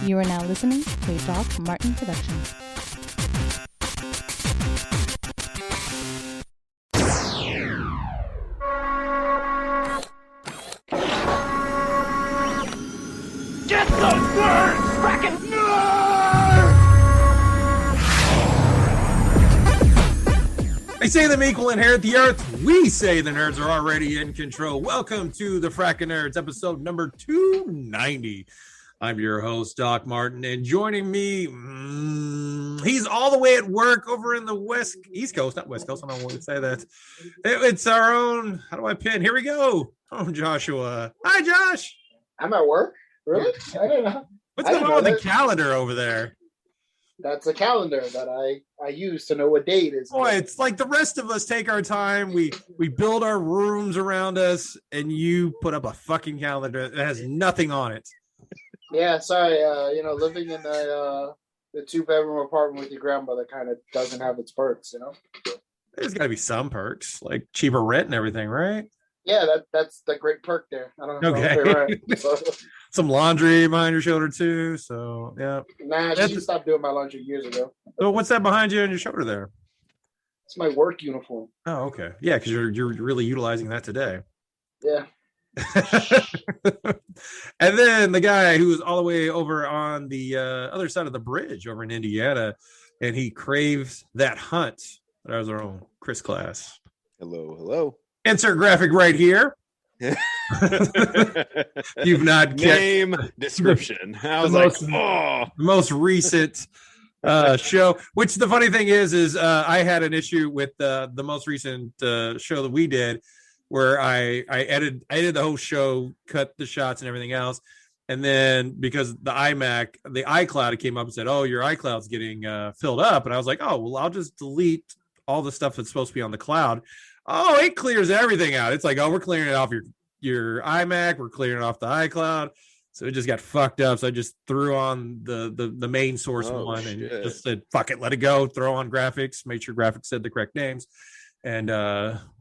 You are now listening to a Doc Martin production. Get those nerds! Frackin' nerds! They say them equal inherit the earth. We say the nerds are already in control. Welcome to the Frackin' Nerds, episode number 290. I'm your host, Doc Martin, and joining me, he's all the way at work over in the East Coast, not West Coast. I don't want to say that. It's our own, how do I pin? Here we go. Oh, Joshua. Hi, Josh. I'm at work? Really? I don't know. What's going on with the calendar over there? That's a calendar that I use to know what date is. Boy, it's like the rest of us take our time. We build our rooms around us, and you put up a fucking calendar that has nothing on it. Yeah, sorry. Living in the 2-bedroom apartment with your grandmother kind of doesn't have its perks, you know? There's got to be some perks, like cheaper rent and everything, right? Yeah, that's the great perk there. I don't know. Okay. Right. So, some laundry behind your shoulder too. So yeah. Nah, she stopped doing my laundry years ago. So what's that behind you on your shoulder there? It's my work uniform. Oh, okay. Yeah, because you're really utilizing that today. Yeah. And then the guy who was all the way over on the other side of the bridge over in Indiana, and he craves that hunt. That was our own Chris Class. Hello. Insert graphic right here. You've not name description. I was the most recent show. Which the funny thing is I had an issue with the most recent show that we did, where I edited the whole show, cut the shots and everything else, and then because the iCloud, it came up and said, "Oh, your iCloud's getting filled up," and I was like, "Oh, well, I'll just delete all the stuff that's supposed to be on the cloud." Oh, it clears everything out. It's like, oh, we're clearing it off your iMac. We're clearing it off the iCloud. So it just got fucked up. So I just threw on the main source one and just said, fuck it, let it go. Throw on graphics, made sure graphics said the correct names. And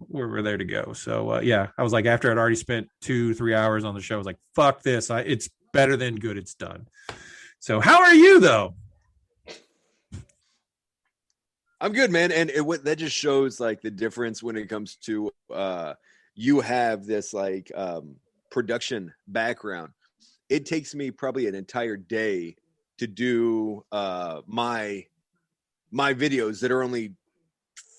we're there to go. So, yeah, I was like, after I'd already spent 2-3 hours on the show, I was like, fuck this. It's better than good. It's done. So how are you, though? I'm good, man. And that just shows like the difference when it comes to you have this like production background. It takes me probably an entire day to do my videos that are only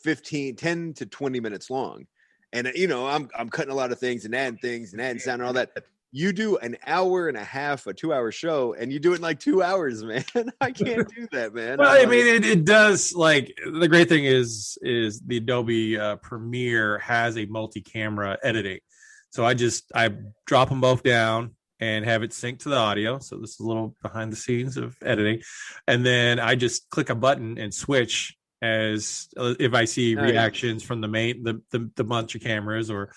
10 to 20 minutes long. And I'm cutting a lot of things and adding sound and all that. You do an hour and a half, a 2-hour show, and you do it in like 2 hours, man. I can't do that, man. Well, I mean, it does. Like, the great thing is the Adobe Premiere has a multi-camera editing. So I drop them both down and have it sync to the audio. So this is a little behind the scenes of editing. And then I just click a button and switch as if I see reactions from the bunch of cameras or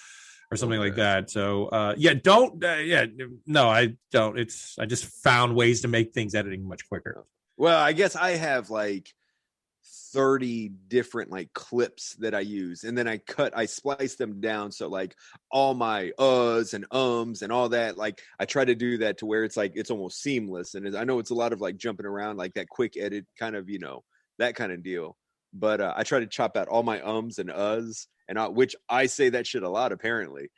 something like that. So, I don't. I just found ways to make things editing much quicker. Well, I guess I have like 30 different like clips that I use, and then I splice them down. So like all my uhs and ums and all that, like I try to do that to where it's like, it's almost seamless. And I know it's a lot of like jumping around, like that quick edit kind of, that kind of deal. But I try to chop out all my ums and uhs, and which I say that shit a lot apparently.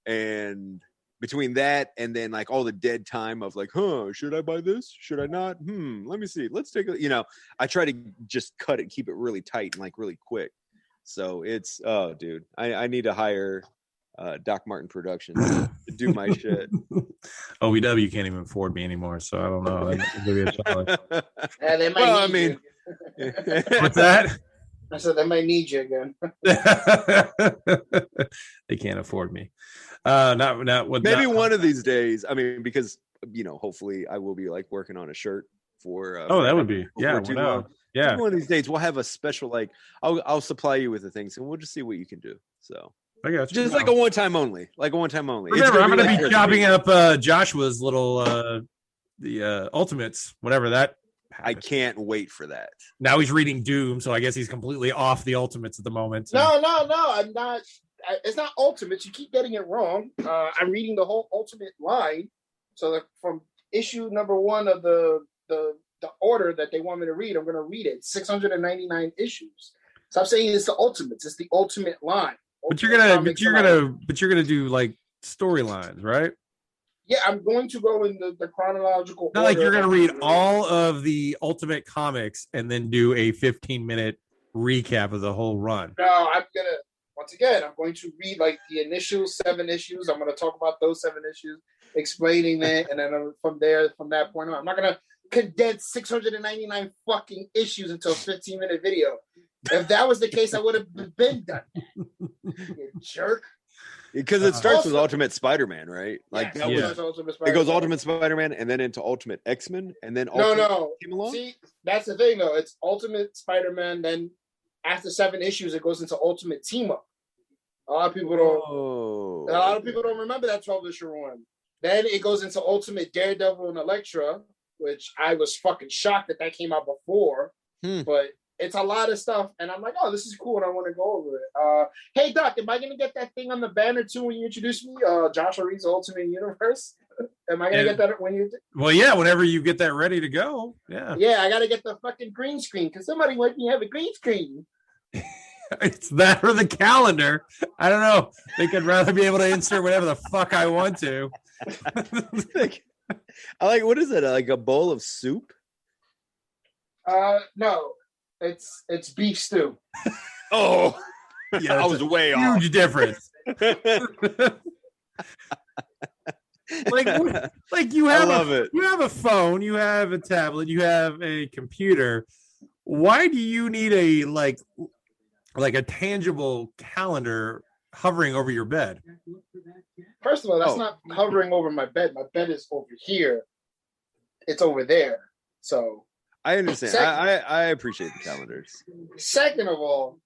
And between that and then like all the dead time of like, should I buy this? Should I not? Let me see. Let's take a, I try to just cut it, keep it really tight and like really quick. So it's, dude, I need to hire Doc Martin Productions to do my shit. OVW can't even afford me anymore, so I don't know. Maybe a challenge. They might need you. What's that? I said they might need you again. They can't afford me. Maybe one of these days. I mean, because hopefully I will be like working on a shirt for. That would be yeah. Yeah. One of these days we'll have a special like I'll supply you with the things and we'll just see what you can do. So I got you. Just like a one time only. Remember, I'm going to be chopping up Joshua's little the Ultimates, whatever that. I can't wait for that. Now he's reading Doom, so I guess he's completely off the Ultimates at the moment. So. No, I'm not. It's not Ultimates. You keep getting it wrong. I'm reading the whole Ultimate line. So from issue number 1 of the the order that they want me to read, I'm going to read it. 699 issues. Stop saying it's the ultimates. It's the ultimate line. But you're gonna do like storylines, right? Yeah, I'm going to go in the chronological Not order. like you're gonna read all of the Ultimate Comics and then do a 15-minute recap of the whole run. No, I'm going to read like the initial 7 issues. I'm going to talk about those 7 issues, explaining it, and then from that point on, I'm not going to condense 699 fucking issues into a 15-minute video. If that was the case, I would have been done. You jerk. Because it starts with Ultimate Spider-Man, right? Like that was it goes Ultimate Spider-Man and then into Ultimate X-Men and then came along? See, that's the thing though. It's Ultimate Spider-Man, then after 7 issues, it goes into Ultimate Team Up. A lot of people don't remember that 12-issue run. Then it goes into Ultimate Daredevil and Elektra, which I was fucking shocked that came out before. But it's a lot of stuff, and I'm like, oh, this is cool, and I want to go over it. Hey, Doc, am I going to get that thing on the banner, too, when you introduce me? Joshua Reed's Ultimate Universe? Am I going to get that when you... Well, yeah, whenever you get that ready to go, yeah. Yeah, I got to get the fucking green screen, because somebody let me have a green screen. It's that or the calendar. I don't know. I think I'd rather be able to insert whatever the fuck I want to. I like, what is it, like a bowl of soup? No. It's beef stew. Oh, yeah, I was way off. Huge difference. like you have you have a phone, you have a tablet, you have a computer. Why do you need a like a tangible calendar hovering over your bed? First of all, that's not hovering over my bed. My bed is over here. It's over there. So I understand. I appreciate the calendars. Second of all,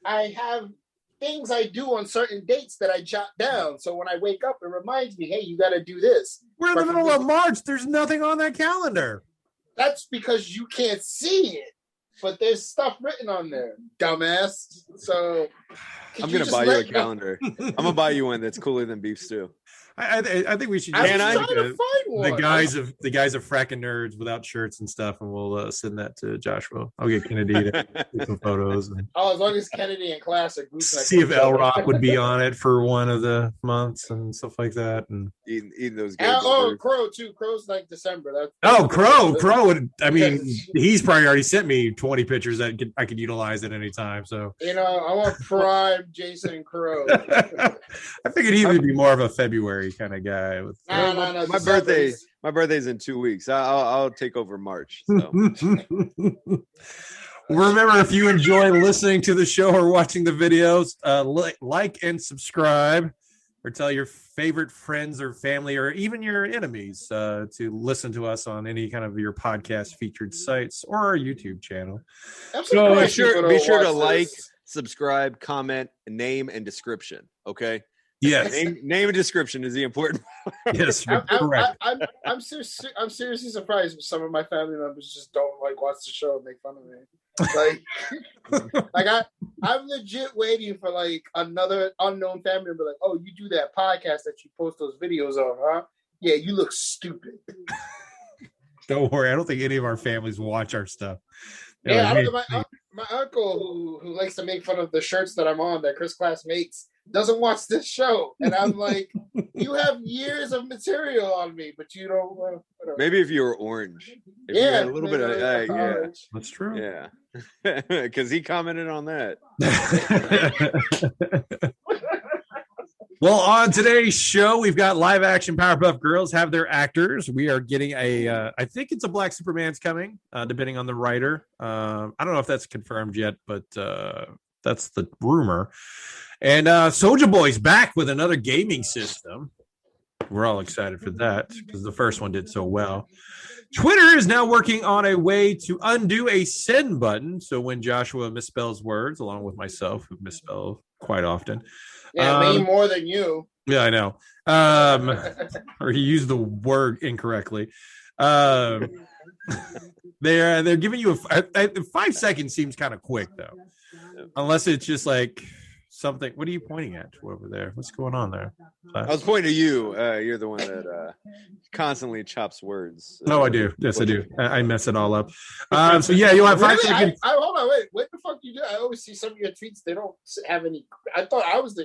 I have things I do on certain dates that I jot down. So when I wake up, it reminds me, hey, you got to do this. We're in the middle of March. There's nothing on that calendar. That's because you can't see it. But there's stuff written on there, dumbass. So I'm going to buy you a calendar. I'm going to buy you one that's cooler than beef stew. I think we should just the guys of fracking nerds without shirts and stuff, and we'll send that to Joshua. I'll get Kennedy to take some photos. And as long as Kennedy and Class are see if L Rock would be on it for one of the months and stuff like that. And eating those. Crow too. Crow's like December. Crow would. I mean, he's probably already sent me 20 pictures that I could utilize at any time. So I want prime Jason and Crow. I figured he would be more of a February kind of guy. With no. My birthday's in 2 weeks. I'll take over March. So. Remember, if you enjoy listening to the show or watching the videos, like and subscribe, or tell your favorite friends or family or even your enemies to listen to us on any kind of your podcast featured sites or our YouTube channel. So be sure to like, subscribe, comment, name, and description. Okay. Yes. Name and description is the important part. Yes, correct. I'm seriously surprised some of my family members just don't like watch the show and make fun of me. Like, I'm legit waiting for like another unknown family member like, oh, you do that podcast that you post those videos on, huh? Yeah, you look stupid. Don't worry, I don't think any of our families watch our stuff. Yeah, my uncle who likes to make fun of the shirts that I'm on that Chris Class makes doesn't watch this show, and I'm like, you have years of material on me, but you don't. Whatever. Maybe if you were orange, you had a little bit of yeah, that's true. Yeah, because he commented on that. Well, on today's show, we've got live action Powerpuff Girls have their actors. We are getting I think it's a Black Superman's coming, depending on the writer. I don't know if that's confirmed yet, but that's the rumor. And Soulja Boy's back with another gaming system. We're all excited for that because the first one did so well. Twitter is now working on a way to undo a send button. So when Joshua misspells words, along with myself, who misspell quite often. Yeah, me more than you. Yeah, I know. Or he used the word incorrectly. They're giving you 5 seconds seems kind of quick though, unless it's just like something. What are you pointing at over there? What's going on there? I was pointing to you. You're the one that constantly chops words. No, I do. Yes, I do. I mess it all up. So yeah, you'll have 5 Really? seconds. Hold on, wait. What the fuck you do? I always see some of your tweets. They don't have any. I thought I was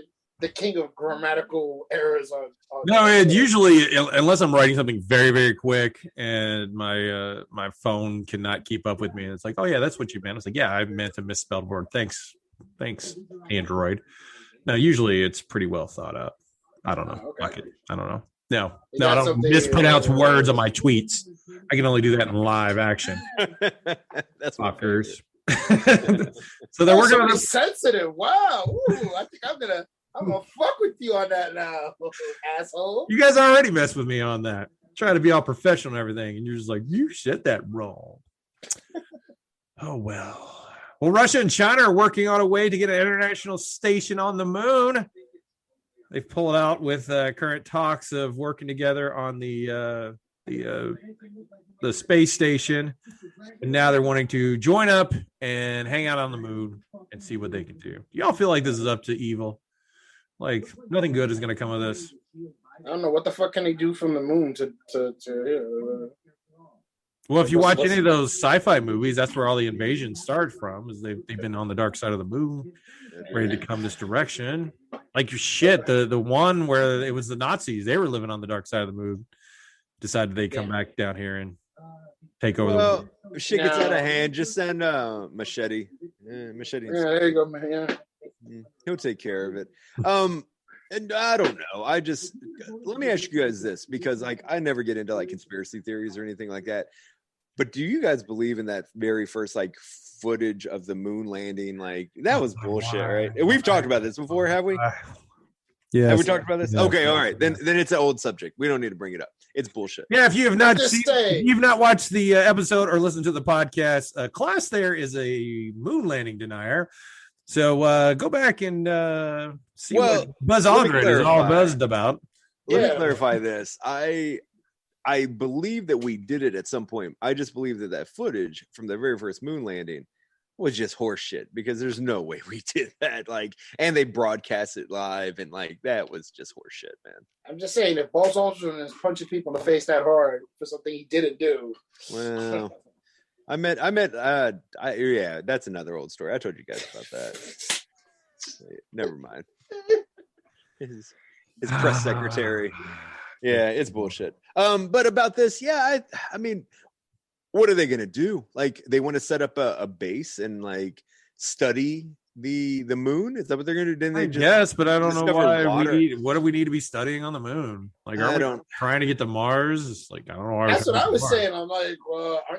the king of grammatical errors on No, and usually, unless I'm writing something very, very quick and my phone cannot keep up with me, and it's like, oh yeah, that's what you meant. It's like, yeah, I meant a misspelled word. Thanks, Android. Now, usually it's pretty well thought out. I don't know. Okay. Fuck it. I don't know. No, I don't mispronounce words on my tweets. I can only do that in live action. That's fuckers. So they're working on this. Sensitive. Wow. Ooh, I think I'm gonna fuck with you on that now, asshole. You guys already messed with me on that. Trying to be all professional and everything, and you're just like, you said that wrong. Oh well. Well, Russia and China are working on a way to get an international station on the moon. They've pulled out with current talks of working together on the space station, and now they're wanting to join up and hang out on the moon and see what they can do. Y'all feel like this is up to evil? Like nothing good is going to come of this. I don't know what the fuck can they do from the moon to Well, if you watch any of those sci-fi movies, that's where all the invasions start from. Is they've been on the dark side of the moon, ready to come this direction. Like your shit, the one where it was the Nazis, they were living on the dark side of the moon. Decided they'd come back down here and take over. Well, if shit gets out of hand, just send Machete. Machete. Yeah, there you go, man. Yeah. He'll take care of it. And I don't know. Let me ask you guys this, because like I never get into like conspiracy theories or anything like that. But do you guys believe in that very first like footage of the moon landing? Like that was bullshit, right? We've talked about this before, have we? Yeah. Have we talked about this? Okay, all right. Then it's an old subject. We don't need to bring it up. It's bullshit. Yeah, if you have not if you've not watched the episode or listened to the podcast, Class there is a moon landing denier. So go back and see what Buzz Aldrin is all buzzed about. Let me clarify this. I believe that we did it at some point. I just believe that footage from the very first moon landing was just horse shit, because there's no way we did that. Like, and they broadcast it live, and like that was just horse shit, man. I'm just saying, if Buzz Aldrin is punching people in the face that hard for something he didn't do, well, yeah, that's another old story. I told you guys about that. Never mind. His press secretary. Yeah, it's bullshit. But about this, yeah, I mean, what are they gonna do? Like, they want to set up a base and like study the moon? Is that what they're gonna do? Didn't they just yes, but I don't know why what do we need to be studying on the moon? Like, are we trying to get to Mars? It's like, I don't know why. That's what I was saying. I'm like,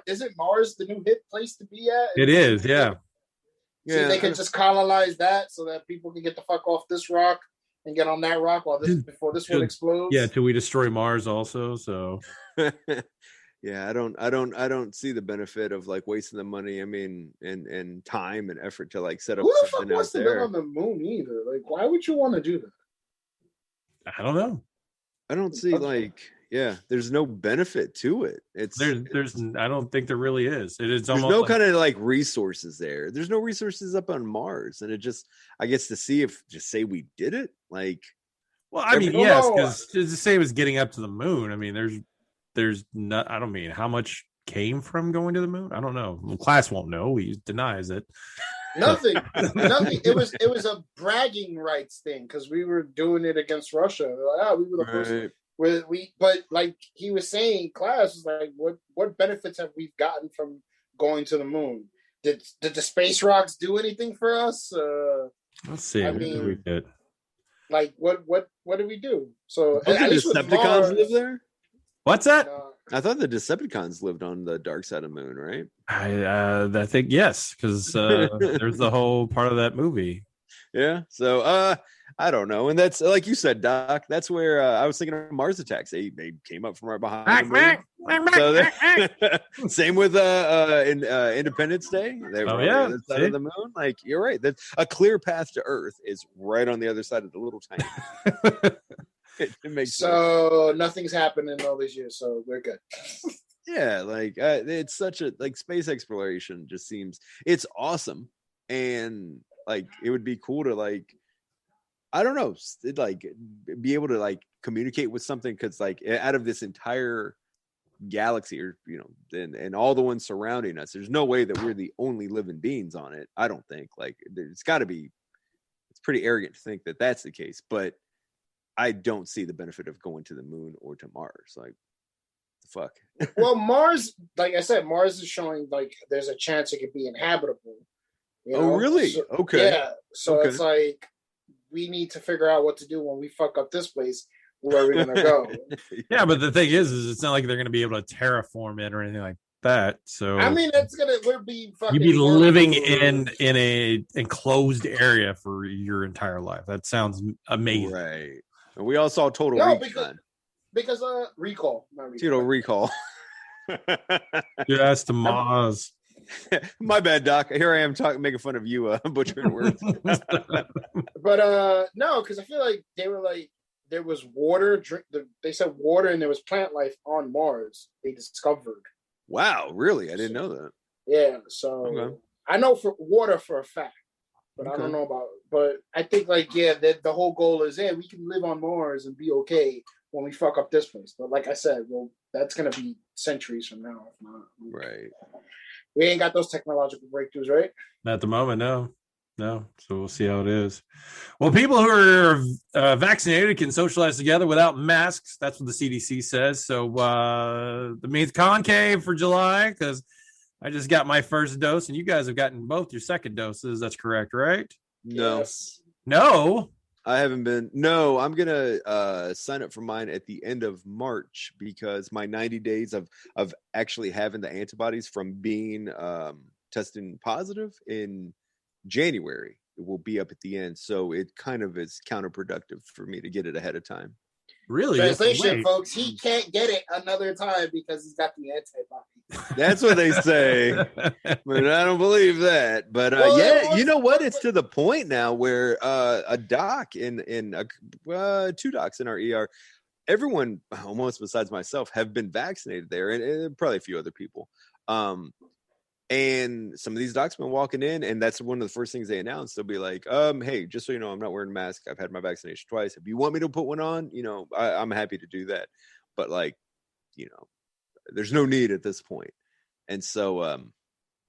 isn't Mars the new hit place to be at? It is, yeah. See, they could just colonize that so that people can get the fuck off this rock and get on that rock before this one explodes. Yeah, till we destroy Mars also. So yeah, I don't see the benefit of like wasting the money. I mean, and time and effort to like set up something out there. Who the fuck wants to live on the moon either? Like, why would you want to do that? I don't know. I don't see there's no benefit to it. There's I don't think there really is. There's no kind of like resources there. There's no resources up on Mars, and I guess to see if just say we did it. Like, well, I mean, yes, because it's the same as getting up to the moon. I mean, there's not. I don't mean how much came from going to the moon. I don't know. Well, Class won't know. He denies it. Nothing. It was a bragging rights thing because we were doing it against Russia. Like, we were the first. But like he was saying, Class was like, what benefits have we gotten from going to the moon? Did the space rocks do anything for us? Let's see. What did we get? Like what did we do? So at least Decepticons live there. What's that? I thought the Decepticons lived on the dark side of the moon, right? I think yes, because there's the whole part of that movie. Yeah. So I don't know, and that's like you said, Doc. That's where I was thinking of Mars attacks. They came up from right behind the moon. So same with Independence Day. They were on the other side of the moon. Like, you're right. That's a clear path to Earth is right on the other side of the little tiny. It makes sense. Nothing's happened in all these years, so we're good. Yeah, like it's such a like space exploration just seems it's awesome, and like it would be cool to like I don't know, like be able to like communicate with something, because like out of this entire galaxy, or and all the ones surrounding us, there's no way that we're the only living beings on it. I don't think. Like it's got to be. It's pretty arrogant to think that that's the case, but I don't see the benefit of going to the moon or to Mars. Like, the fuck. Well, Mars, like I said, Mars is showing like there's a chance it could be inhabitable. Oh, really? So, okay. Yeah. So it's like we need to figure out what to do when we fuck up this place. Where are we gonna go? Yeah, but the thing is it's not like they're gonna be able to terraform it or anything like that. So I mean, we're being fucking. You'd be living in a enclosed area for your entire life. That sounds amazing. Right. And we all saw Total Recall. Because Recall. Total Recall. Yes, to Maz. My bad, Doc. Here I am making fun of you, butchering words. But no, because I feel like they were like there was water. They said water, and there was plant life on Mars. They discovered. Wow, really? I didn't know that. Yeah, so I know for water for a fact, but I don't know about. But I think like the whole goal is we can live on Mars and be okay when we fuck up this place. But like I said, well, that's gonna be centuries from now, if not. Right. We ain't got those technological breakthroughs, right? At the moment, no. So we'll see how it is. Well, people who are vaccinated can socialize together without masks. That's what the CDC says. So the means concave for July, because I just got my first dose, and you guys have gotten both your second doses. That's correct, right? No. Yes. No. I haven't been. No, I'm gonna sign up for mine at the end of March, because my 90 days of actually having the antibodies from being testing positive in January, it will be up at the end. So it kind of is counterproductive for me to get it ahead of time. Really? Translation, folks, he can't get it another time because he's got the antibody. That's what they say, but I don't believe that. But you know what? It's to the point now where a doc in two docs in our ER, everyone almost besides myself have been vaccinated there, and probably a few other people. And some of these docs have been walking in, and that's one of the first things they announce. They'll be like, hey, just so you know, I'm not wearing a mask. I've had my vaccination twice. If you want me to put one on, I'm happy to do that. But there's no need at this point. And so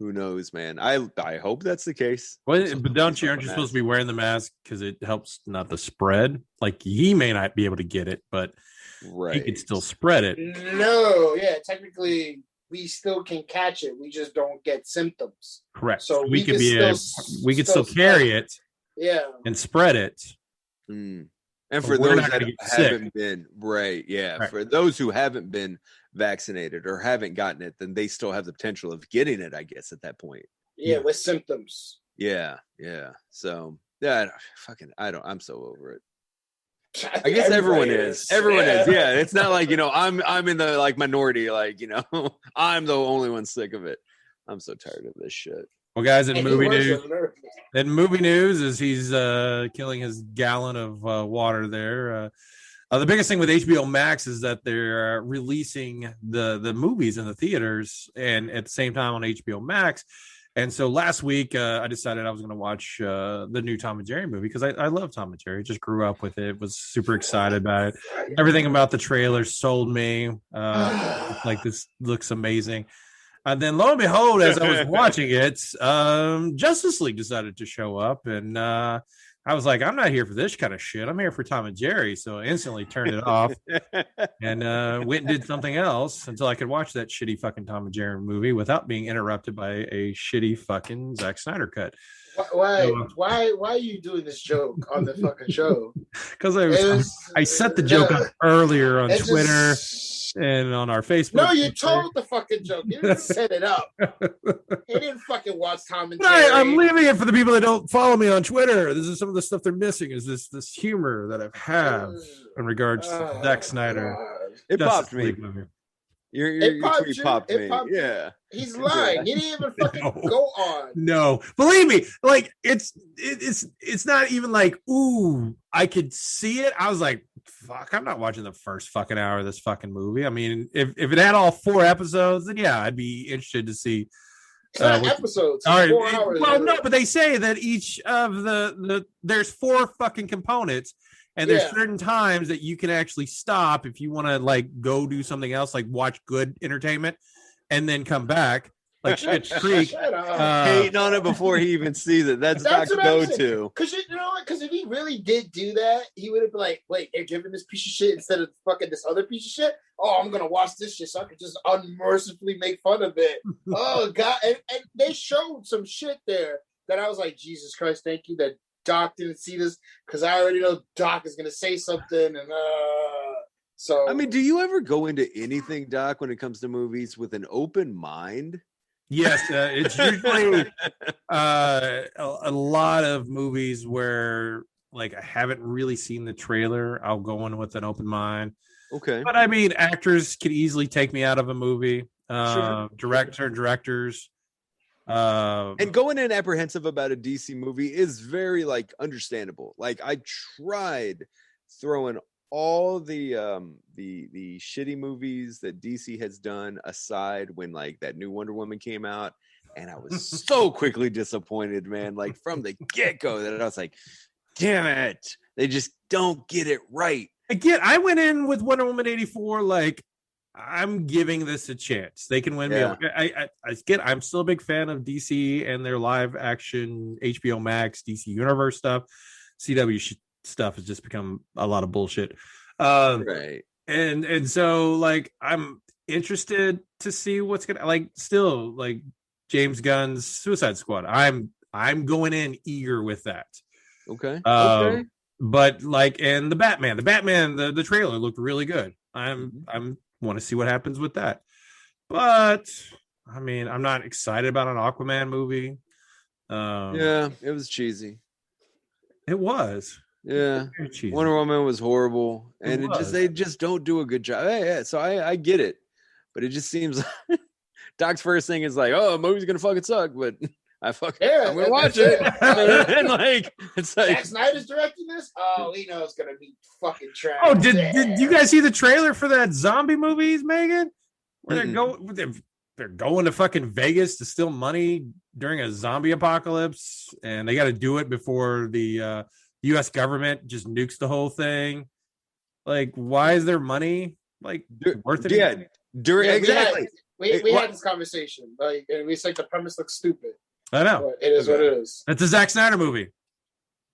who knows, man? I hope that's the case. Well, but aren't you supposed to be wearing the mask because it helps not the spread? Like, he may not be able to get it, but he could still spread it. No, yeah, technically we still can catch it. We just don't get symptoms. Correct. So we could still carry it. Yeah. And spread it. Mm. And for those that haven't been, for those who haven't been vaccinated or haven't gotten it, then they still have the potential of getting it, I guess, at that point. Yeah, with symptoms. Yeah. So, I'm so over it. I guess everyone is. Everyone is. Yeah, it's not like I'm in the minority. I'm the only one sick of it. I'm so tired of this shit. Well, guys, in movie news, is he's killing his gallon of water there. The biggest thing with HBO Max is that they're releasing the movies in the theaters and at the same time on HBO Max. And so last week, I decided I was going to watch the new Tom and Jerry movie because I love Tom and Jerry. Just grew up with it. Was super excited about it. Everything about the trailer sold me. This looks amazing. And then lo and behold, as I was watching it, Justice League decided to show up. And I was like, I'm not here for this kind of shit. I'm here for Tom and Jerry. So I instantly turned it off and went and did something else until I could watch that shitty fucking Tom and Jerry movie without being interrupted by a shitty fucking Zack Snyder cut. Why are you doing this joke on the fucking show? Because I set the joke up earlier on Twitter and on our Facebook. No, you told the fucking joke. You didn't set it up. He didn't fucking watch Tom and Jerry. I'm leaving it for the people that don't follow me on Twitter. This is some of the stuff they're missing. Is this humor that I have in regards to Zack Snyder? It popped me. Your tweet popped me. Yeah. He's lying. He didn't even fucking go on. No. Believe me, it's not even like, ooh, I could see it. I was like, fuck, I'm not watching the first fucking hour of this fucking movie. I mean, if it had all 4 episodes, then yeah, I'd be interested to see It's not episodes. All right. 4 hours. Well, no, but they say that each of the there's 4 fucking components, and there's certain times that you can actually stop if you want to like go do something else, like watch good entertainment, and then come back. Like Schitt's Creek, hating on it before he even sees it. That's not go-to. Because you know what? Because if he really did do that, he would have been like, "Wait, they're giving this piece of shit instead of fucking this other piece of shit. Oh, I'm gonna watch this shit so I can just unmercifully make fun of it." Oh god, and they showed some shit there that I was like, Jesus Christ, thank you that Doc didn't see this because I already know Doc is gonna say something and. So I mean, do you ever go into anything, Doc, when it comes to movies with an open mind? Yes, it's usually a lot of movies where like I haven't really seen the trailer. I'll go in with an open mind. Okay. But I mean, actors can easily take me out of a movie. Sure. Directors. And going in apprehensive about a DC movie is very like understandable. Like I tried throwing all the shitty movies that DC has done aside when like that new Wonder Woman came out, and I was so quickly disappointed, man. Like from the get-go that I was like, damn it, they just don't get it right. Again, I went in with Wonder Woman 84 like I'm giving this a chance. They can win me. I'm still a big fan of DC and their live action HBO Max DC Universe stuff. CW stuff has just become a lot of bullshit. Right. And so like I'm interested to see what's gonna like still like James Gunn's Suicide Squad. I'm going in eager with that. Okay. But like and the Batman, the trailer looked really good. I'm want to see what happens with that. But I mean, I'm not excited about an Aquaman movie. Yeah, it was cheesy. It was. Yeah, Wonder Woman was horrible, and they just don't do a good job. Yeah, so I get it, but it just seems like Doc's first thing is like, "Oh, a movie's gonna fucking suck," but I'm gonna watch it. And like, it's like Zack Snyder's directing this. Oh, we know it's gonna be fucking trash. Oh, did you guys see the trailer for that zombie movie, Megan? Where they're going to fucking Vegas to steal money during a zombie apocalypse, and they got to do it before the U.S. government just nukes the whole thing. Like, why is their money like worth it? Yeah, exactly. We had this conversation. Like, and we said the premise looks stupid. I know. But it is what it is. It's a Zack Snyder movie.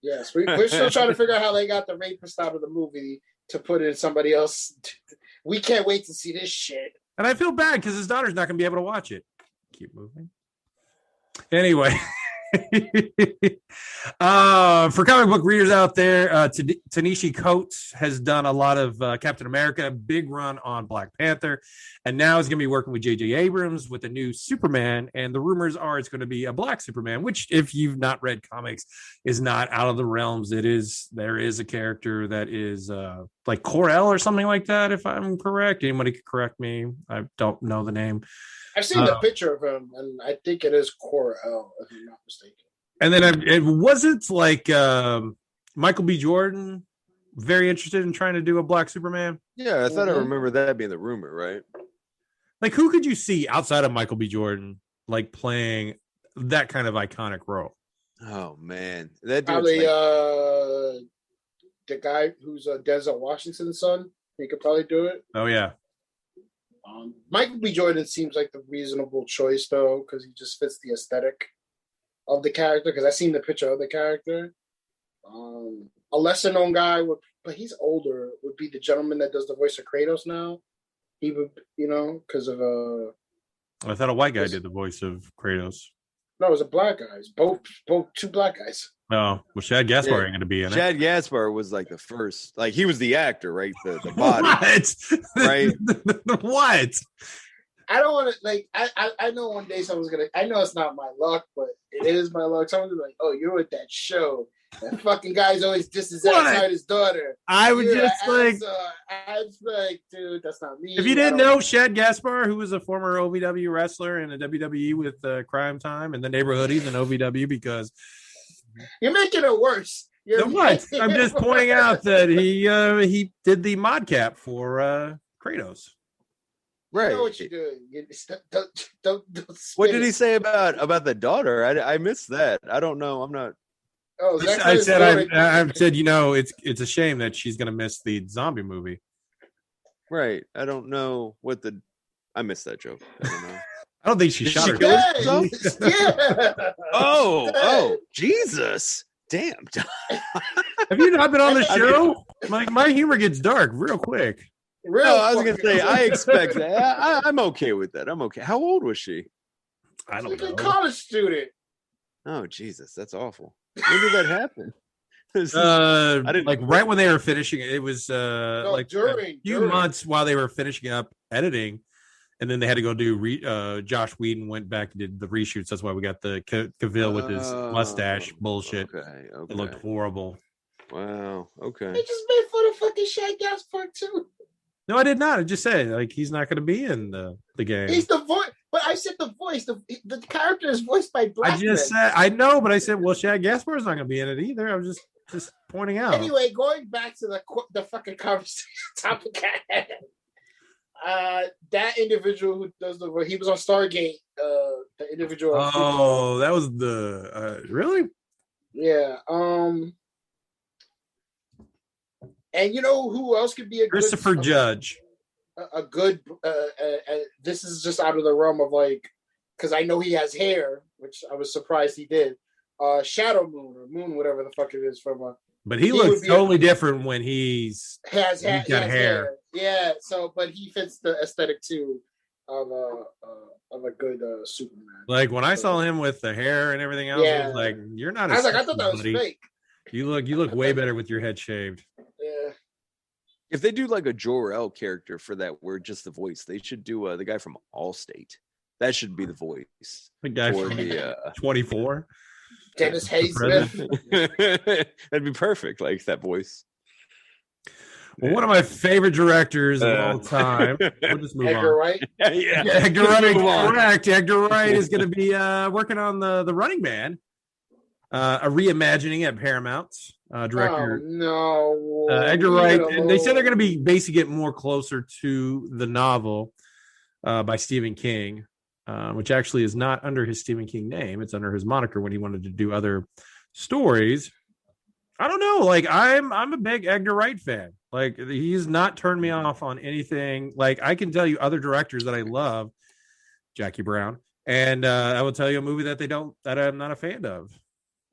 Yes, we're still trying to figure out how they got the rapist out of the movie to put it in somebody else. We can't wait to see this shit. And I feel bad because his daughter's not going to be able to watch it. Keep moving. Anyway. For comic book readers out there, Tanishi Coates has done a lot of Captain America, big run on Black Panther, and now he's going to be working with J.J. Abrams with a new Superman, and the rumors are it's going to be a black Superman, which if you've not read comics is not out of the realms. There is a character that is like Kor-El or something like that, if I'm correct. Anybody could correct me. I don't know the name. I've seen the picture of him, and I think it is Kor-El, if I'm not mistaken. And then it wasn't like Michael B. Jordan very interested in trying to do a black Superman. Yeah, I thought I remember that being the rumor, right? Like, who could you see outside of Michael B. Jordan, like playing that kind of iconic role? Oh man, that probably the guy who's Denzel Washington's son. He could probably do it. Oh yeah. Michael B. Jordan seems like the reasonable choice, though, because he just fits the aesthetic of the character. Because I've seen the picture of the character. A lesser-known guy, but he's older, would be the gentleman that does the voice of Kratos now. He would, because of I thought a white guy did the voice of Kratos. No, it was a black guy. It's both two black guys. Oh, well, Shad Gaspar ain't going to be in it. Shad Gaspar was like the first, like he was the actor, right? The body, what? Right? What? I don't want to I know one day someone's gonna. I know it's not my luck, but it is my luck. Someone's like, "Oh, you're with that show. That fucking guy's always dissing outside his daughter." I would just like, I was like, dude, that's not me. If you didn't know Shad Gaspar, who was a former OVW wrestler in a WWE with Crime Time and the Neighborhoodies and OVW, because you're making it worse. What? I'm just pointing out that he did the mod cap for Kratos. Right. You know what you're doing. Don't What did he say about the daughter? I missed that. I don't know. I'm not. Oh, I said, I've said, it's a shame that she's gonna miss the zombie movie. Right. I don't know what the. I missed that joke. I don't know. I don't think she shot her. Yeah. Oh, Jesus. Damn. Have you not been on the show? My humor gets dark real quick. Real No, I was gonna fucking- say I expect that. I'm okay with that. I'm okay. How old was she? I don't She's a know. college student. Oh Jesus, that's awful. When did that happen? I didn't- like right when they were finishing it. It was like a during months while they were finishing up editing, and then they had to go do. Josh Whedon went back and did the reshoots. That's why we got the Cavill with his mustache bullshit. Okay. It looked horrible. Wow. Okay. They just made fun of fucking Shaq Gas Part 2. No, I did not. I just said like he's not going to be in the game. He's the voice, but I said the voice. The character is voiced by black I just said I know, but I said well, Shaq Gaspar's not going to be in it either. I was just pointing out. Anyway, going back to the fucking conversation topic at hand. That individual who does he was on Stargate. The individual. Oh, that was the really? Yeah. And you know who else could be a Christopher good, Judge. A good. This is just out of the realm of like, because I know he has hair, which I was surprised he did. Shadow Moon or Moon, whatever the fuck it is from. But he looks totally different when he's got hair. Yeah. So, but he fits the aesthetic too of a good Superman. Like when I saw him with the hair and everything else, I was like, "You're not." I was like, I thought that was fake. You look way better with your head shaved. Yeah. If they do like a Jor-El character for that, where just the voice, they should do the guy from Allstate. That should be the voice. The guy for from the 24. Dennis Haysmith. That'd be perfect, like that voice. Well, one of my favorite directors of all time. We'll just move Edgar on. Wright. Yeah, Edgar Wright. Correct. Edgar Wright is going to be working on the Running Man, a reimagining at Paramount. Director. Oh, no. Edgar Wright. And they said they're going to be basically getting more closer to the novel by Stephen King, which actually is not under his Stephen King name. It's under his moniker when he wanted to do other stories. I don't know. Like I'm a big Edgar Wright fan. Like he's not turned me off on anything. Like I can tell you other directors that I love, Jackie Brown, and I will tell you a movie that I'm not a fan of.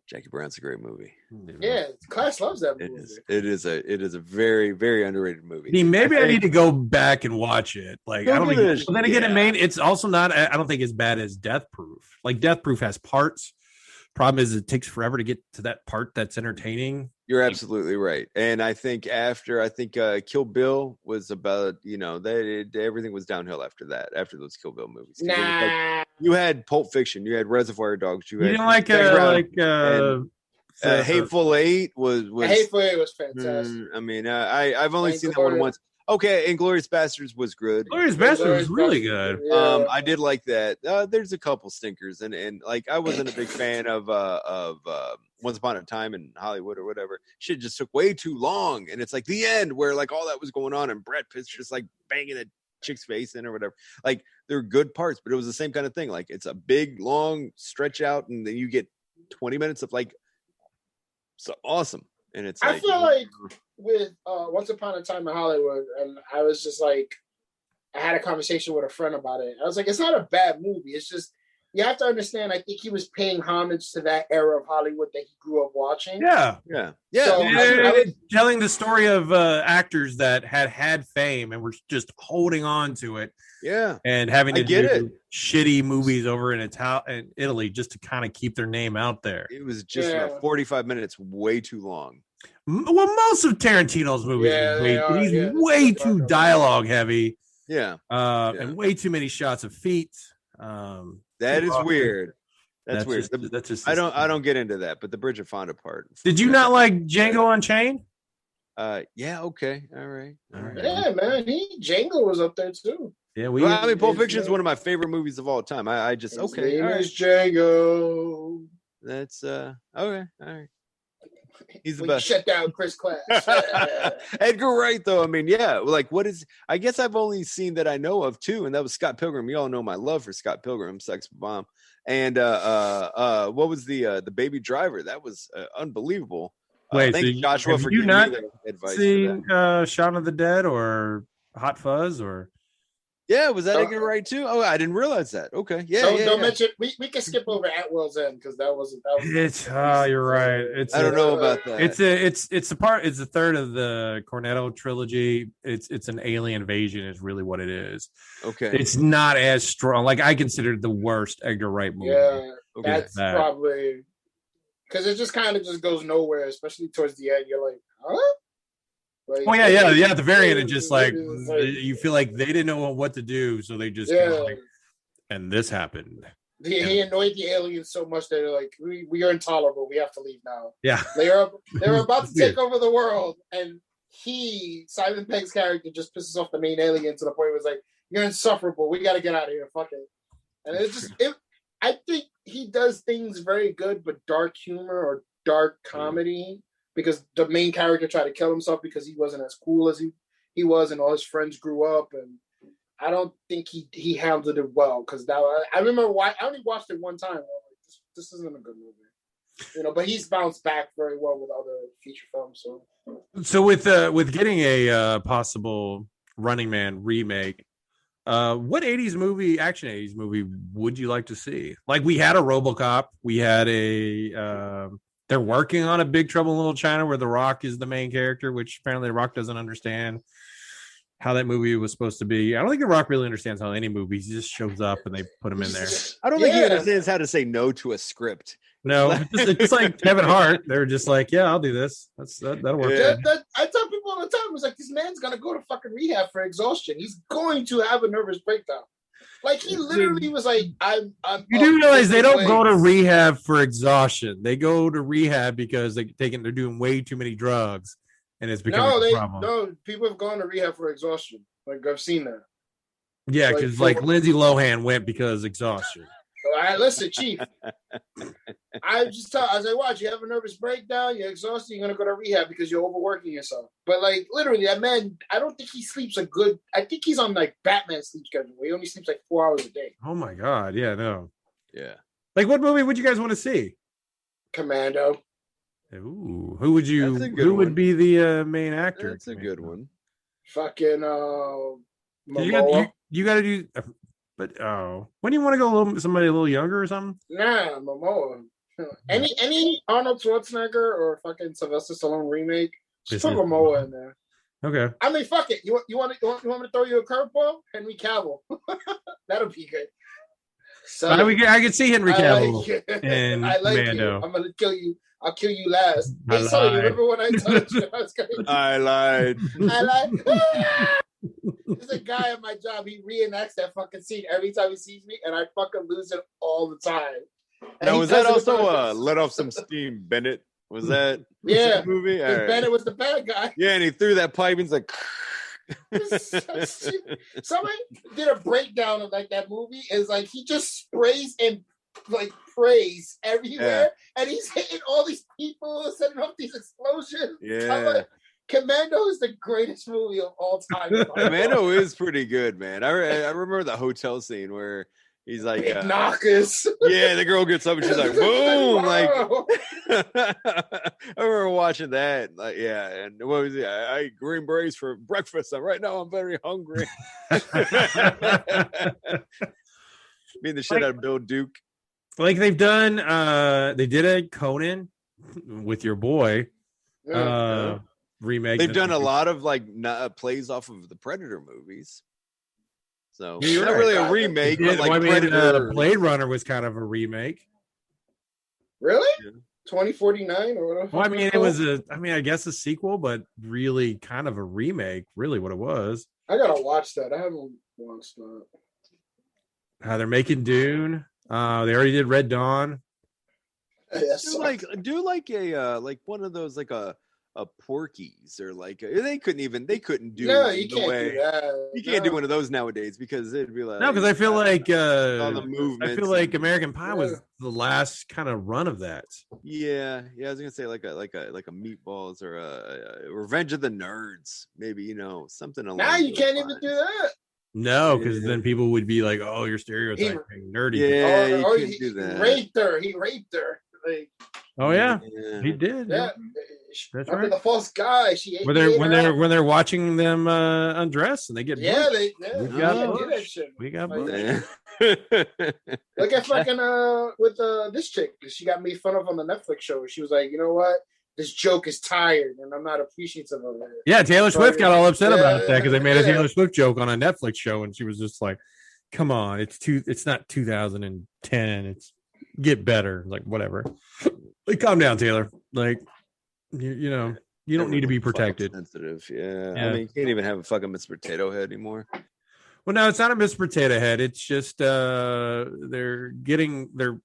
Jackie Brown's a great movie. Yeah, class loves that movie. It is a very, very underrated movie. Maybe I need to go back and watch it. Like I don't think. Well, then again, yeah. it's also not. I don't think as bad as Death Proof. Like Death Proof has parts. Problem is, it takes forever to get to that part that's entertaining. You're absolutely right, and I think Kill Bill was about everything was downhill after that. After those Kill Bill movies, Nah. you had Pulp Fiction, you had Reservoir Dogs, you didn't had Hateful Eight was Hateful Eight was fantastic. I mean, I've only seen that one once. Okay, Inglourious Bastards was good. Inglourious Bastards was really good. Yeah. I did like that. There's a couple stinkers, and like I wasn't a big fan of Once Upon a Time in Hollywood or whatever. Shit just took way too long, and it's like the end where like all that was going on, and Brad Pitt's just like banging a chick's face in or whatever. Like they're good parts, but it was the same kind of thing. Like it's a big long stretch out, and then you get 20 minutes of like so awesome. And it's I feel like with Once Upon a Time in Hollywood, and I was just like, I had a conversation with a friend about it. I was like, it's not a bad movie. It's just, you have to understand, I think he was paying homage to that era of Hollywood that he grew up watching. Yeah. So I was telling the story of actors that had fame and were just holding on to it. Yeah. And having to do shitty movies over in Italy just to kind of keep their name out there. It was just 45 minutes, way too long. Well, most of Tarantino's movies, he's way too dialogue heavy. Yeah. And way too many shots of feet. That is weird. That's weird. That's just. I don't get into that, but the Bridget Fonda part. Did you not like Django Unchained? Yeah. Okay. All right. Yeah, man. Django was up there too. Yeah, I mean, Pulp Fiction is one of my favorite movies of all time. I just His name is Django. That's okay. All right. He's the We best. shut down Chris Clash. Edgar Wright, though, I mean, yeah, like what is? I guess I've only seen that I know of two, and that was Scott Pilgrim. You all know my love for Scott Pilgrim, Sex Bomb, and what was the Baby Driver? That was unbelievable. Wait, thank so you, Joshua, have for you giving not me the advice. seen Shaun of the Dead or Hot Fuzz or? Yeah, was that Edgar Wright too? Oh, I didn't realize that. Okay, yeah, Don't mention. We can skip over At World's End because that was. It's you're right. It's I don't know about that. It's a third of the Cornetto trilogy. It's an alien invasion is really what it is. Okay, it's not as strong. Like I consider it the worst Edgar Wright movie. Yeah, okay. that's probably because it just kind of just goes nowhere, especially towards the end. You're like, huh? Like, oh yeah. At the very end, it's just like you feel like they didn't know what to do, so they just kind of like, and this happened. He annoyed the aliens so much that they're like, we are intolerable. We have to leave now. Yeah, they're about to take over the world, and Simon Pegg's character just pisses off the main alien to the point where it's like, you're insufferable. We got to get out of here. Fuck it. And it's just I think he does things very good, but dark humor or dark comedy. Because the main character tried to kill himself because he wasn't as cool as he was, and all his friends grew up. And I don't think he handled it well. Because now I remember I only watched it one time. I was like, this isn't a good movie, But he's bounced back very well with other feature films. So with getting a possible Running Man remake, what action 80s movie would you like to see? Like we had a RoboCop, we had a. They're working on a Big Trouble in Little China where The Rock is the main character, which apparently The Rock doesn't understand how that movie was supposed to be. I don't think The Rock really understands how any movie. He just shows up and they put him in there. I don't think he understands how to say no to a script. No, it's like Kevin Hart. They're just like, yeah, I'll do this. That'll work. Yeah. I tell people all the time, it's like, this man's going to go to fucking rehab for exhaustion. He's going to have a nervous breakdown. Like he literally was like, I'm you do realize they don't go to rehab for exhaustion. They go to rehab because they're doing way too many drugs, and it's becoming a problem. No, people have gone to rehab for exhaustion. Like I've seen that. Yeah, because like Lindsay Lohan went because exhaustion. All right, listen, Chief. I was like, watch, you have a nervous breakdown, you're exhausted, you're gonna go to rehab because you're overworking yourself. But like literally, that man, I don't think he sleeps I think he's on like Batman sleep schedule where he only sleeps like 4 hours a day. Oh my god, yeah, no. Yeah. Like what movie would you guys want to see? Commando. Ooh, who would be the main actor? That's a good one. Fucking you gotta do. But when do you want to go somebody a little younger or something? Nah, Momoa. Any Arnold Schwarzenegger or fucking Sylvester Stallone remake, just put Momoa in there. Okay. I mean, fuck it. You want me to throw you a curveball? Henry Cavill. That'll be good. So I could see Henry Cavill in I like Commando. You. I'm gonna kill you. I'll kill you last. Hey, so you remember when I told you I was gonna? I lied. There's a guy at my job. He reenacts that fucking scene every time he sees me, and I fucking lose it all the time. And now, was that also Let Off Some Steam, Bennett? Was that the movie? Right. Bennett was the bad guy. Yeah, and he threw that pipe and he's like. Somebody did a breakdown of like that movie. Is like he just sprays and like prays everywhere, and he's hitting all these people, setting off these explosions. Yeah. Commando is the greatest movie of all time. Commando is pretty good, man. I remember the hotel scene where he's like, knockers. Yeah, the girl gets up and she's like, boom, like. I remember watching that, like, yeah. And what was it? I ate green berets for breakfast. And right now, I'm very hungry. Being the shit out of Bill Duke. Like they've done, they did a Conan with your boy. Remake. They've done a lot of like plays off of the Predator movies, so it's not really a remake. But like Predator. Blade Runner was kind of a remake. Really? 2049 or whatever. Well, I mean, it was I guess a sequel, but really kind of a remake. Really, what it was. I gotta watch that. I haven't watched that. They're making Dune. They already did Red Dawn. Do like a like one of those like a Porky's or like they couldn't do No, it you the can't way do that. you can't do one of those nowadays because it'd be like No, because I feel like all the movements. I feel like American Pie was the last kind of run of that. Yeah. I was gonna say like a Meatballs or a Revenge of the Nerds, maybe something along. Now you those can't lines. even do that. No, because then people would be like, "Oh, you're stereotyping nerdy." Yeah, you Or can't do that. He raped her. Like, Oh yeah, Yeah. he did. yeah. That's Under right. the false guy, she ate. When they're watching them undress and they get Yeah, bushed. we got can't do bushed. that shit. We got Like, bushed. Look at fucking with this chick. She got made fun of on the Netflix show. She was like, you know what? This joke is tired, and I'm not appreciative of it. Yeah, Taylor Swift got all upset about that because they made a yeah. Taylor Swift joke on a Netflix show, and she was just like, "Come on, it's not 2010. It's get better." Like whatever. Like, calm down, Taylor. Like, you don't need to be protected. Sensitive, yeah. Yeah. I mean, you can't even have a fucking Miss Potato Head anymore. Well, no, it's not a Miss Potato Head. It's just they're getting rid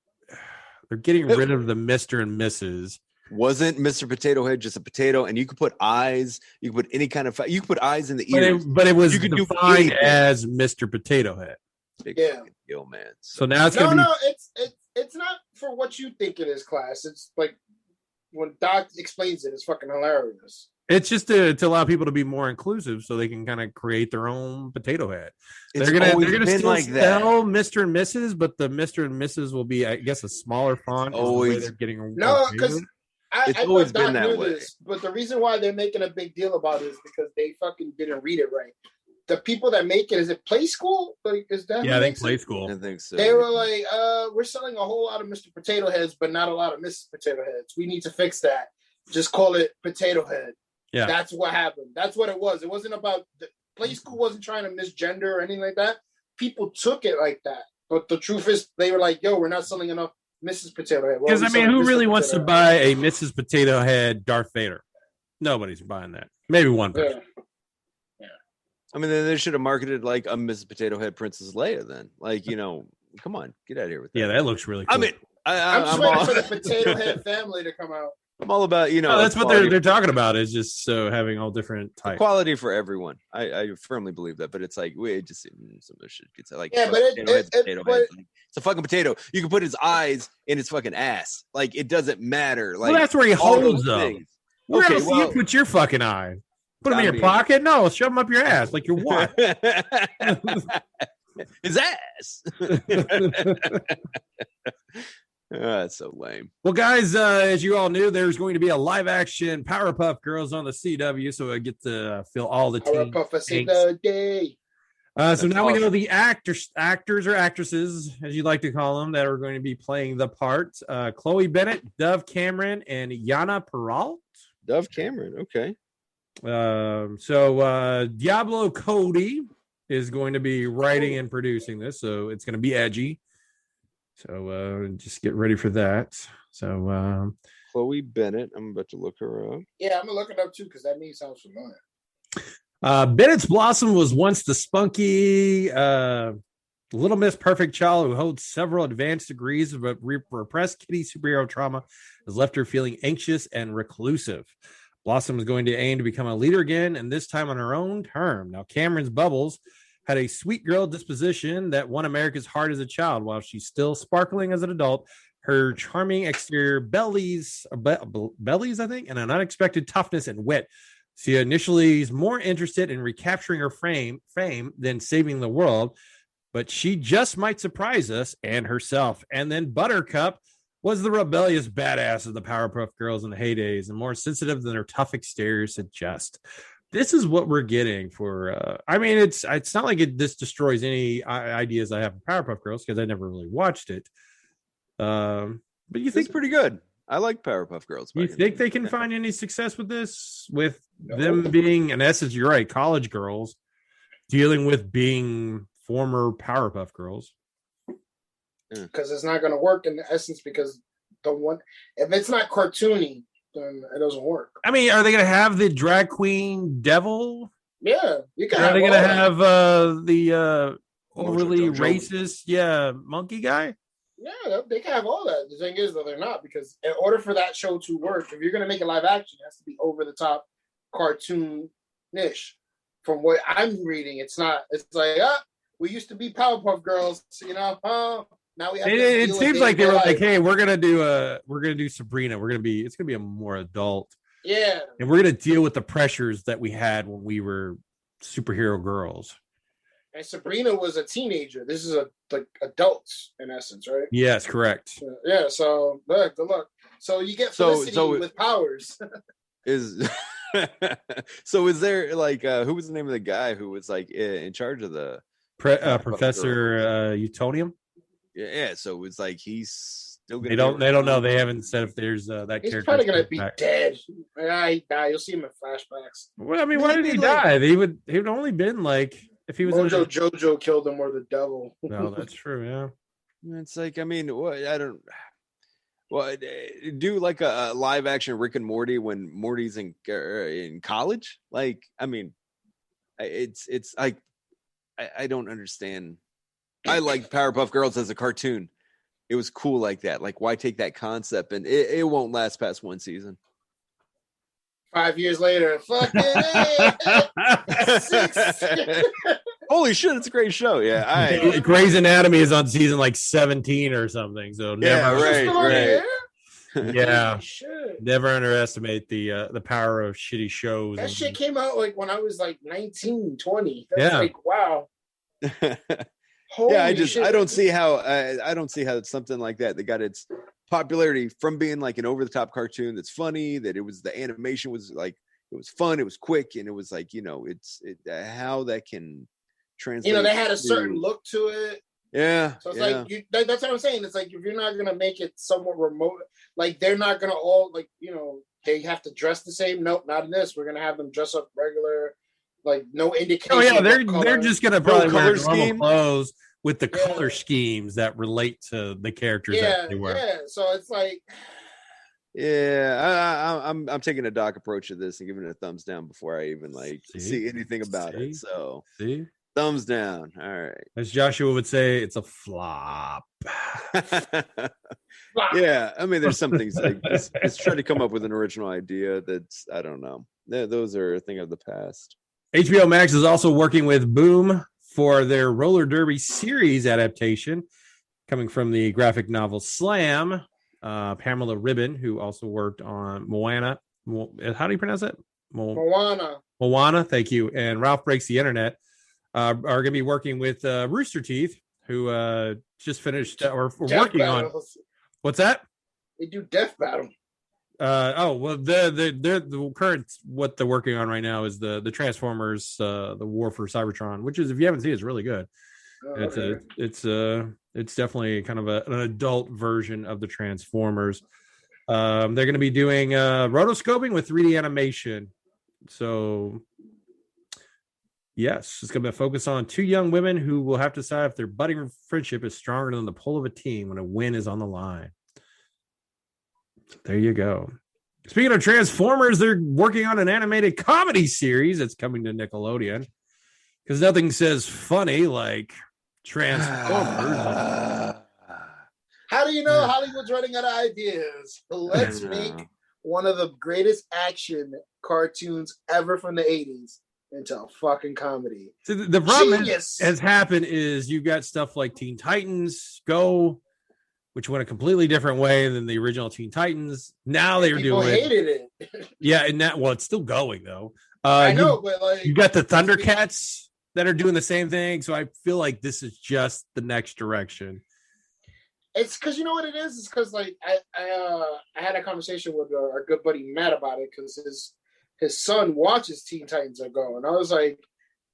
of the Mr. and Mrs. Wasn't Mr. Potato Head just a potato? And you could put eyes. You could put any kind of. You could put eyes in the ears. But it was You could do defined anything. as Mr. Potato Head. Big Yeah. fucking deal, man. So now it's gonna be. It's not for what you think it is, class. It's like when Doc explains it, it's fucking hilarious. It's just to allow people to be more inclusive, so they can kind of create their own potato head. It's They're gonna always been still like that. sell Mr. and Mrs., but the Mr. and Mrs. will be, I guess, a smaller font. is the way always- they're getting No, paid. because It's I always thought Doc been that knew way. this, but the reason why they're making a big deal about it is because they fucking didn't read it right. The people that make it, is it Play School? Like, is that? Yeah, who I think makes Play it? School. I think so. They were like, we're selling a whole lot of Mr. Potato Heads, but not a lot of Mrs. Potato Heads. We need to fix that. Just call it Potato Head. Yeah. That's what happened. That's what it was. It wasn't about Play School wasn't trying to misgender or anything like that. People took it like that. But the truth is, they were like, yo, we're not selling enough Mrs. Potato Head. Because, I mean, who really wants to buy a Mrs. Potato Head Darth Vader? Nobody's buying that. Maybe one person. Yeah. I mean, then they should have marketed like a Mrs. Potato Head Princess Leia. Then, like, come on, get out of here with that. Yeah, that looks really cool. I mean, I'm just I'm waiting all, for the Potato Head family to come out. I'm all about no, that's what they're talking about, is just having all different types. quality for everyone. I firmly believe that, but it's like we just some of this shit gets like Yeah, but potato head. It's a fucking potato. You can put his eyes in his fucking ass. Like, it doesn't matter. Like, Well, that's where he all holds those them. things. Where Okay, else do well- you put your fucking eye? Put them in I your mean- pocket? No, shove them up your ass like you're what? His ass. That's so lame. Well, guys, as you all knew, there's going to be a live action Powerpuff Girls on the CW, so I get to feel all the teen Powerpuff angst. the day. So now we know the actors or actresses, as you like to call them, that are going to be playing the part. Chloe Bennett, Dove Cameron, and Yana Peralt. Dove Cameron. Okay. So Diablo Cody is going to be writing and producing this, so it's going to be edgy. So just get ready for that. So Chloe Bennett. I'm about to look her up. Yeah, I'm gonna look it up too because that name sounds familiar. Bennett's Blossom was once the spunky Little Miss Perfect Child who holds several advanced degrees, but repressed kitty superhero trauma has left her feeling anxious and reclusive. Blossom is going to aim to become a leader again, and this time on her own term. Now, Cameron's Bubbles had a sweet girl disposition that won America's heart as a child. While she's still sparkling as an adult, her charming exterior bellies, I think, and an unexpected toughness and wit. She initially is more interested in recapturing her fame than saving the world, but she just might surprise us and herself. And then Buttercup was the rebellious badass of the Powerpuff Girls in the heydays and more sensitive than her tough exterior suggest. This is what we're getting for. I mean, it's not like this destroys any ideas I have for Powerpuff Girls because I never really watched it. But you think It's pretty good. I like Powerpuff Girls. you think they can find any success with this? With them being, in essence, you're right, college girls dealing with being former Powerpuff Girls. Because it's not gonna work in essence because if it's not cartoony, then it doesn't work. I mean, are they going to have the drag queen devil? Yeah, you can. Are they going to have the Mojo overly Jojo. racist, monkey guy? Yeah, they can have all that. The thing is, though, they're not, because in order for that show to work, if you're going to make it live action, it has to be over the top cartoon-ish. From what I'm reading, it's not. It's like, we used to be Powerpuff Girls, now we have. It seems like they were like, hey, we're gonna do Sabrina. It's gonna be a more adult. Yeah, and we're gonna deal with the pressures that we had when we were superhero girls. And Sabrina was a teenager. This is like adults in essence, right? Yes, correct. Yeah. So good luck. So you get Felicity with powers. So is there like who was the name of the guy who was like in charge of the Professor Utonium? Yeah. So it's like he's still gonna. They don't know. They haven't said if there's that he's character. He's probably gonna be dead. Yeah, he died. You'll see him in flashbacks. Well, I mean, why did he die? He would only been like. If he was Jojo killed him or the devil. No, that's true. Yeah, it's like I mean, I don't. Well, do like a live action Rick and Morty when Morty's in college. Like, I mean, it's like I don't understand. I like Powerpuff Girls as a cartoon. It was cool like that. Like, why take that concept and it won't last past one season. 5 years later, fucking holy shit, it's a great show. Yeah, Grey's Anatomy is on season like 17 or something. So right. Yeah, never underestimate the power of shitty shows. That shit came out like when I was like 19, 20. That's like wow. Yeah, I don't see how it's something like that got its popularity from being like an over the top cartoon that's funny, that it was the animation was like it was fun, it was quick, and it was like how that can translate. They had a certain look to it. Yeah. So it's like that's what I'm saying. It's like if you're not gonna make it somewhat remote, like they're not gonna all like they have to dress the same. Nope, not in this. We're gonna have them dress up regular. Like no indication. Oh yeah, they're just gonna probably wear normal clothes with the color schemes that relate to the characters that they wear. Yeah, so it's like, I'm taking a doc approach to this and giving it a thumbs down before I even see anything about it. So thumbs down. All right, as Joshua would say, it's a flop. Yeah, I mean, there's some things like it's trying to come up with an original idea that's I don't know. Those are a thing of the past. HBO Max is also working with Boom for their roller derby series adaptation, coming from the graphic novel Slam. Pamela Ribon, who also worked on Moana. How do you pronounce it? Moana. Thank you. And Ralph Breaks the Internet are going to be working with Rooster Teeth, who just finished or working on. What's that? They do Death Battle. The current what they're working on right now is the Transformers, the War for Cybertron, which is, if you haven't seen it, it's really good. It's definitely kind of an adult version of the Transformers. They're going to be doing rotoscoping with 3D animation. So yes, it's going to be a focus on two young women who will have to decide if their budding friendship is stronger than the pull of a team when a win is on the line. There you go. Speaking of Transformers, they're working on an animated comedy series that's coming to Nickelodeon, because nothing says funny like Transformers. How do you know Hollywood's running out of ideas? Let's make one of the greatest action cartoons ever from the 80s into a fucking comedy. So the problem has happened is you've got stuff like Teen Titans Go, which went a completely different way than the original Teen Titans. Now they were doing hated it. Yeah, and it's still going though. I know, but like you got the Thundercats that are doing the same thing. So I feel like this is just the next direction. It's because you know what it is. It's because like I had a conversation with our good buddy Matt about it, because his son watches Teen Titans Go, and I was like,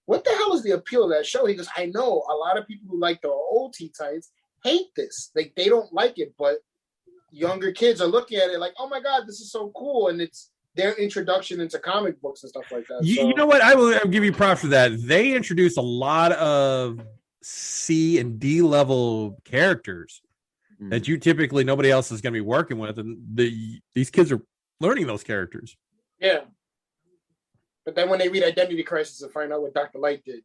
"What the hell is the appeal of that show?" He goes, "I know a lot of people who like the old Teen Titans hate this. Like they don't like it, but younger kids are looking at it like, oh my god, this is so cool," and it's their introduction into comic books and stuff like that. You know what? I'll give you props for that. They introduced a lot of C and D level characters that you typically nobody else is going to be working with, and these kids are learning those characters. Yeah. But then when they read Identity Crisis and find out what Dr. Light did.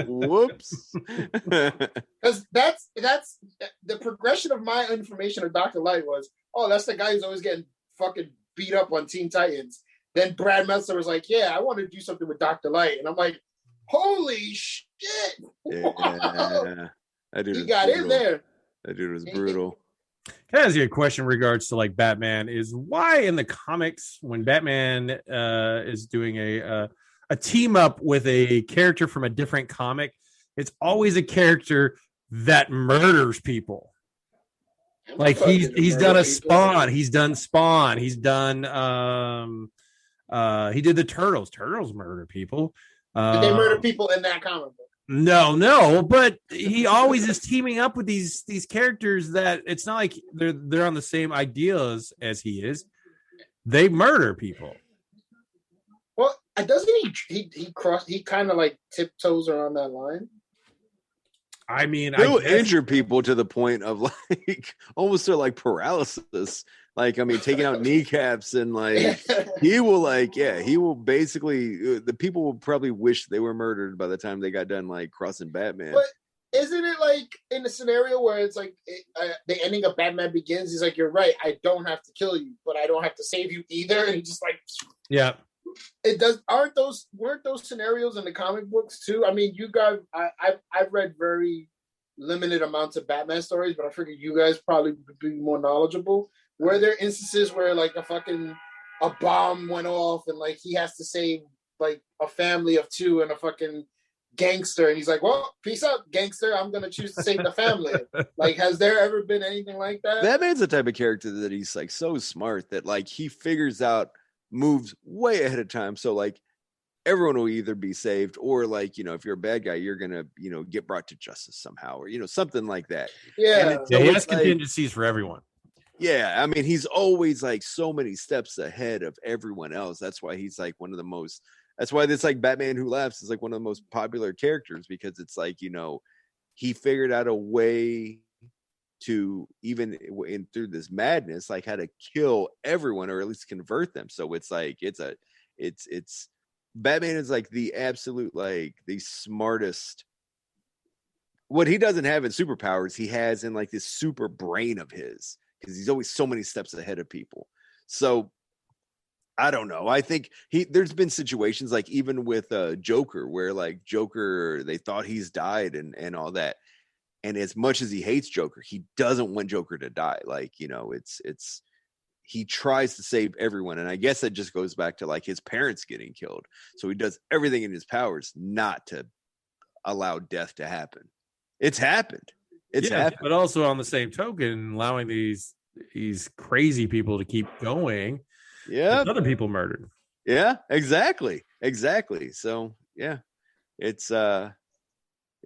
Whoops. Because impression of my information of Dr. Light was, oh, that's the guy who's always getting fucking beat up on Teen Titans. Then Brad Meltzer was like, yeah, I want to do something with Dr. Light. And I'm like, holy shit. Yeah. That dude he got brutal. in there. That dude was brutal. Can I ask you a question in regards to like Batman? Is why in the comics when Batman is doing a team up with a character from a different comic, it's always a character that murders people. Like he's done a Spawn, he's done Spawn, he's done he did the Turtles. Turtles murder people. Did they murder people in that comic book? No, but he always is teaming up with these characters that it's not like they're on the same ideas as he is. They murder people. Well, doesn't he kind of like tiptoes around that line? I mean, he'll injure people to the point of like almost to like paralysis. Like, I mean, taking out kneecaps and like he will basically the people will probably wish they were murdered by the time they got done like crossing Batman. But isn't it like in a scenario where it's like the ending of Batman Begins? He's like, you're right, I don't have to kill you, but I don't have to save you either. And he just like, yeah. It does. Weren't those scenarios in the comic books too? I mean, you guys, I've read very limited amounts of Batman stories, but I figure you guys probably would be more knowledgeable. Were there instances where like a bomb went off and like he has to save like a family of two and a fucking gangster, and he's like, well, peace out, gangster, I'm gonna choose to save the family. Like, has there ever been anything like that? Batman's the type of character that he's like so smart that like he figures out moves way ahead of time, so like everyone will either be saved or like, you know, if you're a bad guy, you're gonna, you know, get brought to justice somehow, or, you know, something like that. Yeah, he has contingencies for everyone. Yeah, I mean, he's always like so many steps ahead of everyone else. That's why he's like one of the most, that's why this like Batman Who Laughs is like one of the most popular characters, because it's like, you know, he figured out a way to even through this madness, like how to kill everyone or at least convert them. So it's like, it's Batman is like the absolute, like the smartest. What he doesn't have in superpowers, he has in like this super brain of his, because he's always so many steps ahead of people. So I don't know. I think there's been situations like even with Joker, where like Joker, they thought he's died and all that. And as much as he hates Joker, he doesn't want Joker to die. Like, you know, it's he tries to save everyone. And I guess that just goes back to like his parents getting killed. So he does everything in his powers not to allow death to happen. It's happened. It's happened. But also on the same token, allowing these crazy people to keep going. Yeah. Other people murdered. Yeah, exactly. So yeah, it's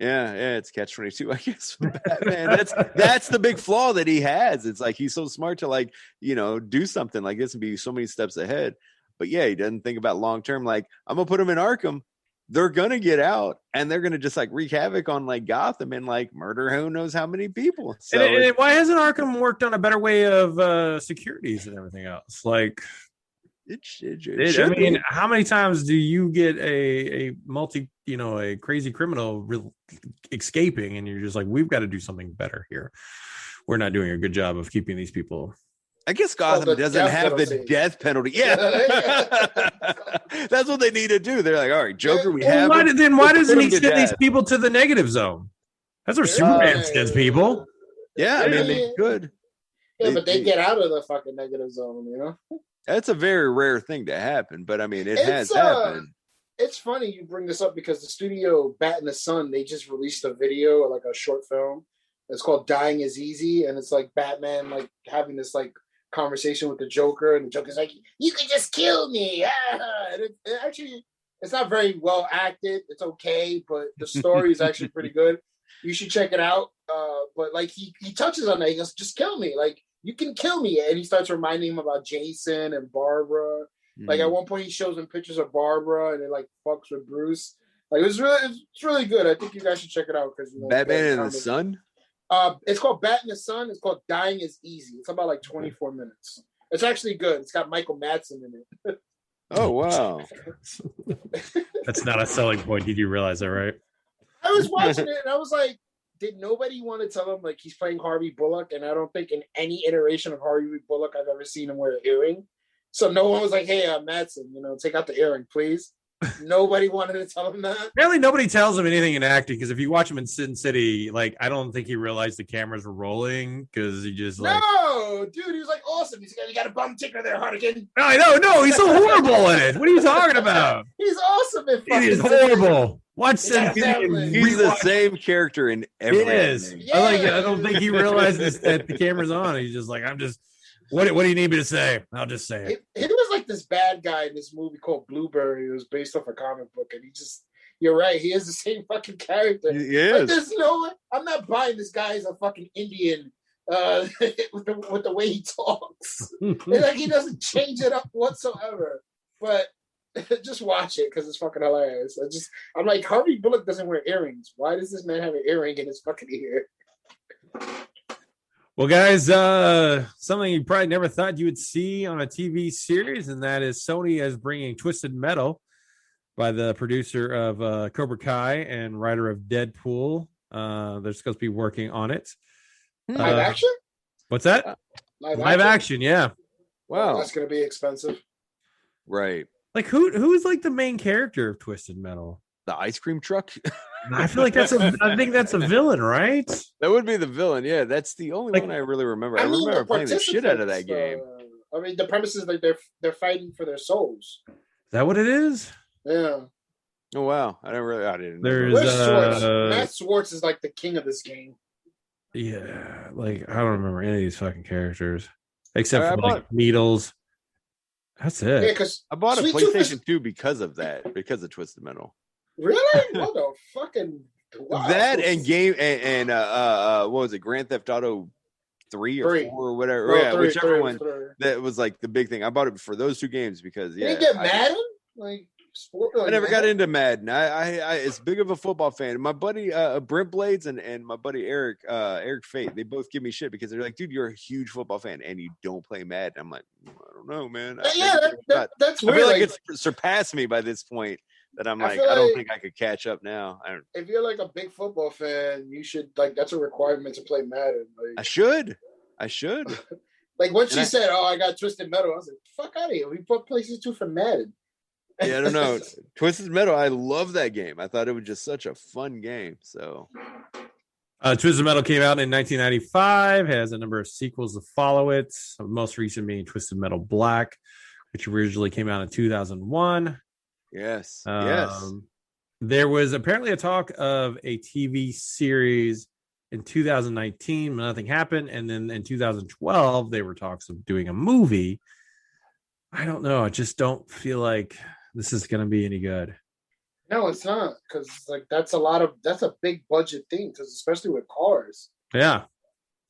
it's catch-22, I guess, for Batman. That's the big flaw that he has. It's like he's so smart to like, you know, do something like this and be so many steps ahead. But yeah, he doesn't think about long term. Like, I'm gonna put him in Arkham. They're gonna get out and they're gonna just like wreak havoc on like Gotham and like murder who knows how many people. So and why hasn't Arkham worked on a better way of securities and everything else? Like, I mean, how many times do you get a crazy criminal escaping, and you're just like, we've got to do something better here. We're not doing a good job of keeping these people. I guess Gotham doesn't have the death penalty. Yeah, that's what they need to do. They're like, all right, Joker, we have. Why doesn't he send these people to the negative zone? That's where Superman sends people. Yeah, I mean, they could. Yeah, but they get out of the fucking negative zone, you know? That's a very rare thing to happen, but I mean, it has happened. It's funny you bring this up because the studio Bat in the Sun, they just released a video, like a short film. It's called Dying is Easy, and it's like Batman like having this like conversation with the Joker, and the Joker's like, you can just kill me. And it actually, it's not very well acted. It's okay, but the story is actually pretty good. You should check it out. But like he touches on that. He goes, just kill me. Like, you can kill me. And he starts reminding him about Jason and Barbara. Like at one point he shows him pictures of Barbara and it like fucks with Bruce. Like it's really good. I think you guys should check it out because Batman in the Sun. It's called Bat in the Sun. It's called Dying is Easy. It's about like 24 minutes. It's actually good. It's got Michael Madsen in it. Oh wow. That's not a selling point. Did you realize that, right? I was watching it and I was like, did nobody want to tell him like he's playing Harvey Bullock? And I don't think in any iteration of Harvey Bullock I've ever seen him wear an earring. So no one was like, "Hey, Madsen, take out the earring, please." Nobody wanted to tell him that. Apparently, nobody tells him anything in acting because if you watch him in Sin City, like I don't think he realized the cameras were rolling because he just like dude, he was like awesome. He's like, "You got a bum ticker there, Hardigan." No, he's so horrible in it. What are you talking about? He's awesome in It is horrible. Watch Sin City. He's the same character in every. It is. Yeah. I don't think he realizes that the camera's on. He's just like, I'm just. What do you need me to say? I'll just say it. He was like this bad guy in this movie called Blueberry. It was based off a comic book, and you're right. He is the same fucking character. He is. Like, there's no. I'm not buying this guy as a fucking Indian with the way he talks. Like he doesn't change it up whatsoever. But just watch it because it's fucking hilarious. I'm like, Harvey Bullock doesn't wear earrings. Why does this man have an earring in his fucking ear? Well, guys, something you probably never thought you would see on a TV series, and that is Sony is bringing Twisted Metal by the producer of Cobra Kai and writer of Deadpool. They're supposed to be working on it. Live action? What's that? Live action, yeah. Wow, that's gonna be expensive. Right. Like who's like the main character of Twisted Metal? The ice cream truck. I feel like I think that's a villain, right? That would be the villain. Yeah, that's the only one I really remember. I remember playing the shit out of that game. The premise is like they're fighting for their souls. Is that what it is? Yeah. Oh wow, I didn't. There's Matt Swartz is like the king of this game. Yeah, like I don't remember any of these fucking characters except for Needles. That's it. Yeah, because I bought a PlayStation 2 because of that, because of Twisted Metal. Really? What the fucking wow. That and game and what was it? Grand Theft Auto 3 or 4 or whatever. Whichever one. That was like the big thing. I bought it for those two games because you didn't get Madden? I never got into Madden. I as big of a football fan. My buddy Brent Blades and my buddy Eric Fate, they both give me shit because they're like, dude, you're a huge football fan and you don't play Madden. I'm like, I don't know, man. That's weird. I feel like it's surpassed me by this point that I'm like, I don't think I could catch up now. If you're like a big football fan, you should that's a requirement to play Madden. I should. Like when she said, "Oh, I got Twisted Metal," I was like, "Fuck out of here! We put PlayStation 2 for Madden." Yeah, I don't know. Twisted Metal, I love that game. I thought it was just such a fun game. So, Twisted Metal came out in 1995. Has a number of sequels to follow it. The most recent being Twisted Metal Black, which originally came out in 2001. Yes. There was apparently a talk of a TV series in 2019, but nothing happened. And then in 2012, there were talks of doing a movie. I don't know. I just don't feel like this is going to be any good. No, it's not, because that's a big budget thing, because especially with cars. Yeah.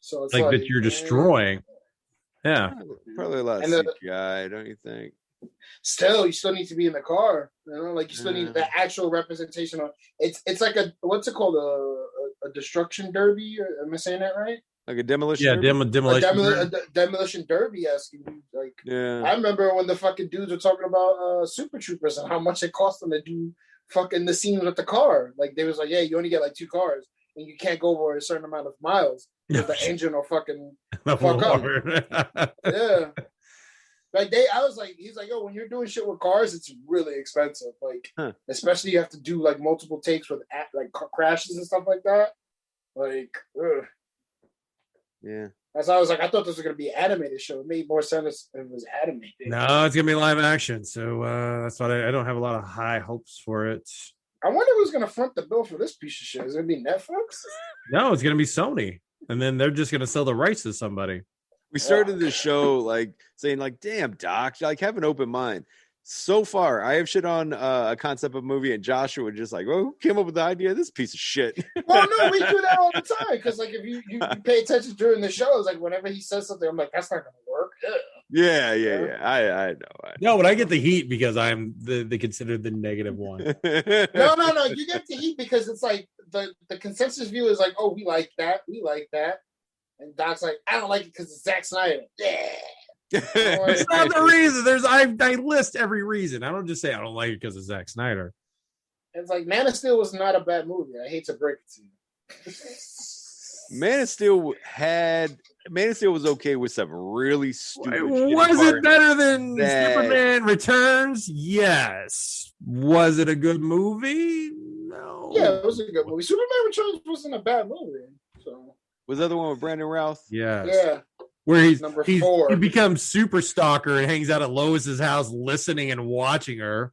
So it's like that you're destroying. Yeah. Probably a lot of CGI, don't you think? You still need to be in the car. You still need the actual representation of it's like what's it called, a destruction derby? Am I saying that right? Like a demolition derby? Demolition derby-esque. I remember when the fucking dudes were talking about Super Troopers and how much it cost them to do fucking the scenes with the car. Like they was like, yeah, you only get like 2 cars and you can't go over a certain amount of miles because the engine will fucking fuck up. Yeah. He's like, yo, when you're doing shit with cars, it's really expensive. Especially you have to do like multiple takes with crashes and stuff like that. Ugh. Yeah. That's why I was like, I thought this was gonna be an animated show. It made more sense if it was animated. No, it's gonna be live action. So that's why I don't have a lot of high hopes for it. I wonder who's gonna front the bill for this piece of shit. Is it gonna be Netflix? No, it's gonna be Sony, and then they're just gonna sell the rights to somebody. We started this show saying damn, Doc, have an open mind. So far, I have shit on a concept of movie, and Joshua just who came up with the idea of this piece of shit? Well, no, we do that all the time because if you pay attention during the show, it's whenever he says something, I'm like, that's not gonna work. Yeah. I know. No, but I get the heat because I'm the considered the negative one. No. You get the heat because it's the consensus view is oh, we like that, and Doc's like, I don't like it because it's Zack Snyder. Yeah. It's not the reason. I list every reason. I don't just say I don't like it because of Zack Snyder. It's Man of Steel was not a bad movie. I hate to break it to you. Man of Steel was okay with some really stupid. Was it better than that- Superman Returns? Yes. Was it a good movie? No. Yeah, it was a good movie. Superman Returns wasn't a bad movie. So Was the other one with Brandon Routh? Yes. yeah, Where he's Number he 4. becomes super stalker and hangs out at Lois's house listening and watching her.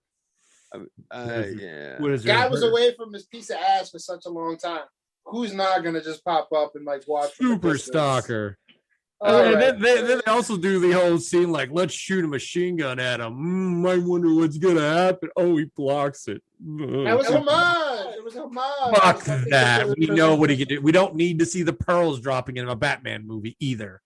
Yeah. What is guy it? was away from his piece of ass for such a long time. Who's not gonna just pop up and like watch from a Super distance? stalker. All right. Then they also do the whole scene like, let's shoot a machine gun at him. I wonder what's gonna happen. Oh, he blocks it. That was homage. It was homage. Fuck It was nothing that. to do We with know what he can do. We don't need to see the pearls dropping in a Batman movie either.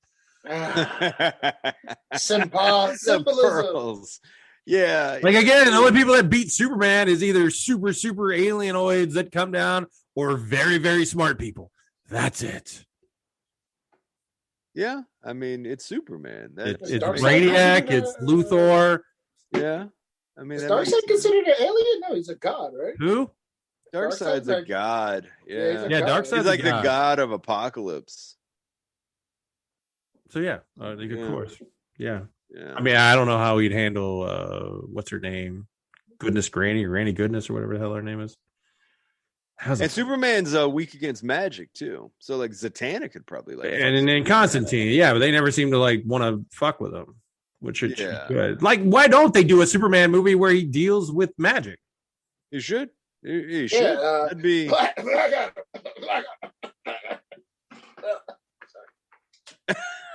Symbolism. Pearls. Yeah. Like again, the only people that beat Superman is either super alienoids that come down or very, very smart people. That's it. Yeah. I mean, it's Superman. It's Darkseid Brainiac, considered it's a- Luthor. Yeah. I mean, Is that makes Darkseid considered an alien? No, he's a god, right? Who? Darkseid's a Darkseid's god. Yeah, Yeah. he's a Yeah, god. Darkseid's He's like a the god of apocalypse. So yeah, of Yeah. course. Yeah. Yeah. I mean, I don't know how he'd handle what's her name? Goodness Granny or Granny Goodness or whatever the hell her name is. And Superman's weak against magic too. So like Zatanna could probably like and then Constantine, yeah, but they never seem to like want to fuck with him, which should be Yeah. good. Like, why don't they do a Superman movie where he deals with magic? You should. You should. Yeah, That'd be Black Adam.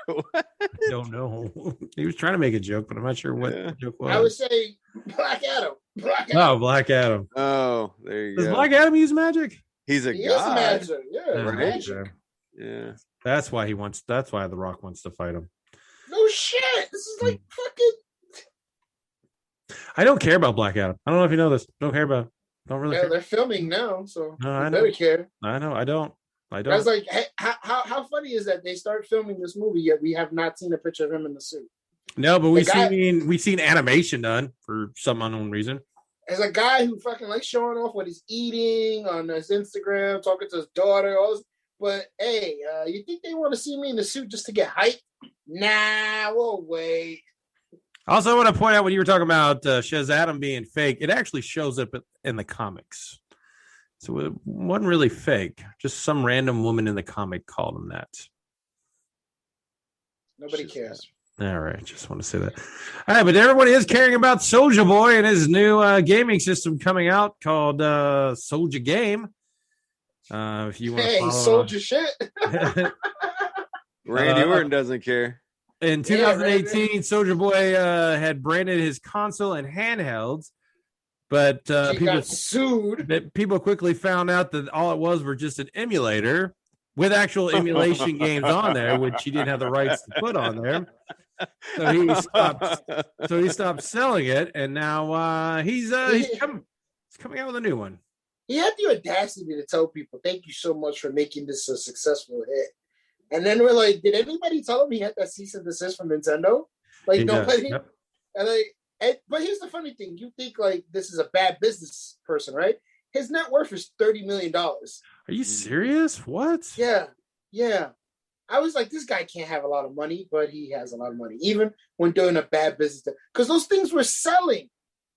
What? Don't know. He was trying to make a joke, but I'm not sure what Yeah. the joke I would was. say Black Adam. Black Adam. Oh, Black Adam. Oh, there you Does go. Black Adam use magic? He's a He is god. magic. Yeah, Right. magic. Yeah. That's why that's why The Rock wants to fight him. No shit. This is like fucking. I don't care about Black Adam. I don't know if you know this. Don't care about. Don't really. Yeah, Care. they're filming now, so No, I you know. better care. I know. I don't. I was like, hey, how funny is that they start filming this movie yet we have not seen a picture of him in the suit? No, but we've guy- seen animation done for some unknown reason. As a guy who fucking likes showing off what he's eating on his Instagram, talking to his daughter, all this, but hey, you think they want to see me in the suit just to get hype? Nah, we'll wait. Also, I want to point out when you were talking about Shazam being fake, it actually shows up in the comics. So it wasn't really fake. Just some random woman in the comic called him that. Nobody cares. All right, just want to say that. All right, but everybody is caring about Soulja Boy and his new gaming system coming out called Soulja Game. If you want to Hey, follow soldier shit. Randy Orton doesn't care. In 2018, Soulja Boy had branded his console and handhelds, but He got sued. people quickly found out that all it was were just an emulator with actual emulation games on there, which he didn't have the rights to put on there. So he stopped selling it, and now he's coming out with a new one. He had the audacity to tell people, "Thank you so much for making this a successful hit." And then we're like, "Did anybody tell him he had that cease and desist from Nintendo?" Like He does, nobody. yep. But here's the funny thing: you think like this is a bad business person, right? His net worth is $30 million. Are you serious? What? Yeah. I was like, this guy can't have a lot of money, but he has a lot of money, even when doing a bad business. Because those things were selling.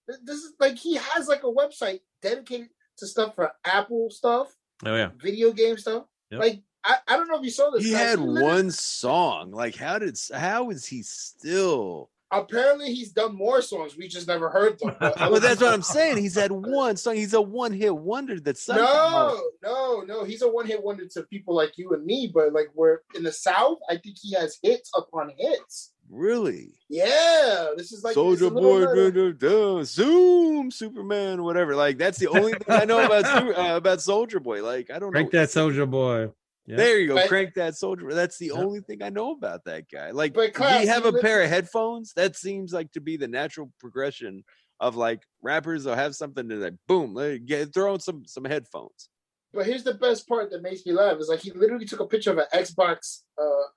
This is like he has like a website dedicated to stuff for Apple stuff, Oh yeah. video game stuff. Yep. Like I don't know if you saw this. He guys. had literally- one song. Like, how is he still? Apparently, he's done more songs. We just never heard them. Well, that's what I'm saying. He's had one song. He's a one-hit wonder. That's No. He's a one-hit wonder to people like you and me. But like we're in the South, I think he has hits upon hits. Really. Yeah, this is like Soldier Boy, Zoom, Superman, whatever. Like that's the only thing I know about Soldier Boy. Like I don't Crank know. that Soulja Boy. Yeah. There you go. But- Crank that Soldier. That's the Yep. only thing I know about that guy. Like, But did Class, he have he a pair literally- of headphones? That seems like to be the natural progression of like rappers. They'll have something to like, boom, throw in some headphones. But here's the best part that makes me laugh is like he literally took a picture of an Xbox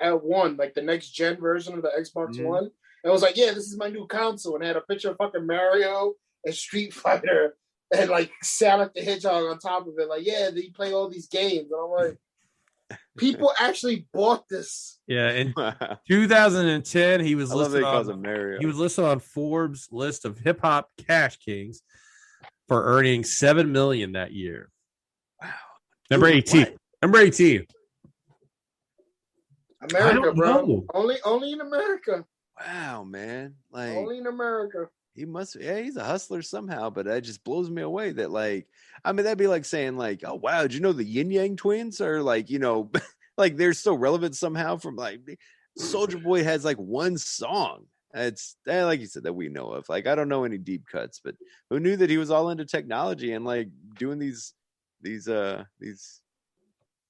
L1, like the next gen version of the Xbox Mhm. One, and was like, "Yeah, this is my new console," and had a picture of fucking Mario and Street Fighter and like Sonic the Hedgehog on top of it. Like, yeah, they play all these games. And I'm like, people actually bought this. Yeah, in 2010, he was I love that listed he calls on him Mario. he was listed on Forbes list of hip hop cash kings for earning $7 million that year. Wow. Number 18. What? Number 18. America, bro. Know. Only in America. Wow, man. Like, Only in America. he must, yeah, he's a hustler somehow, but that just blows me away that, like, I mean, that'd be like saying, like, oh, wow, did you know the Yin Yang twins are, like, you know, like they're still relevant somehow from, like, Soldier Boy has, like, one song. It's, like you said, that we know of. Like, I don't know any deep cuts, but who knew that he was all into technology and, like, doing these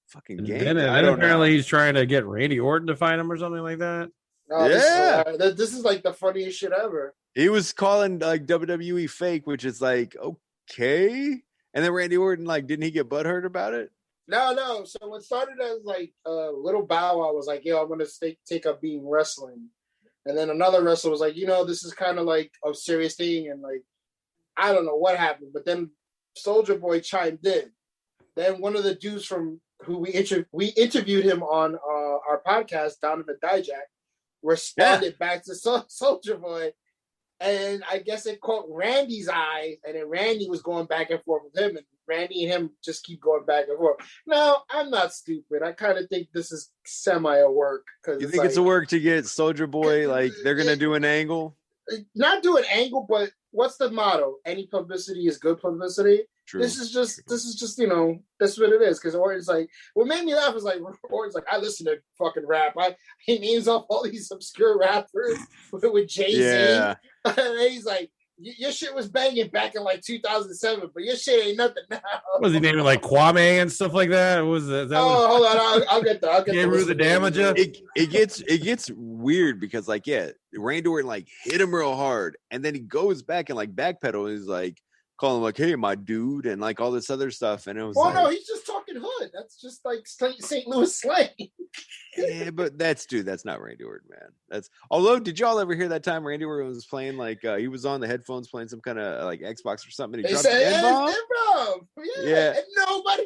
fucking games? And then apparently he's trying to get Randy Orton to fight him or something like that. No, Yeah. this is like the funniest shit ever. He was calling like WWE fake, which is like, okay. And then Randy Orton, like, didn't he get butthurt about it? No. So what started as like little Bow Wow was like, yo, I'm gonna take up being wrestling. And then another wrestler was like, you know, this is kind of like a serious thing. And like, I don't know what happened. But then Soldier Boy chimed in. Then one of the dudes from who we interviewed him on our podcast, Donovan Dijak, responded back to Soldier Boy. And I guess it caught Randy's eye, and then Randy was going back and forth with him, and Randy and him just keep going back and forth. Now, I'm not stupid. I kind of think this is semi a work. You think it's a work to get Soldier Boy, like, they're going to do an angle? Not do an angle, but what's the motto? Any publicity is good publicity. True. This is just, you know, that's what it is. Because Orton's like, what made me laugh is like, Orton's like, I listen to fucking rap. He names off all these obscure rappers with Jay-Z. Yeah. And he's like, your shit was banging back in like 2007, but your shit ain't nothing now. What was he naming like Kwame and stuff like that? What was that? Hold on, I'll get there. the Damager. It gets weird because, like, yeah, Randy Orton like hit him real hard, and then he goes back and like backpedal, and he's like calling him like, "Hey, my dude," and like all this other stuff, and it was. Well, no, he's just talking hood. That's just like St. Louis slang. Yeah, but that's not Randy Orton, man. Although, did y'all ever hear that time Randy Orton was playing like he was on the headphones playing some kind of like Xbox or something? And he dropped an N-bomb? Yeah. And nobody.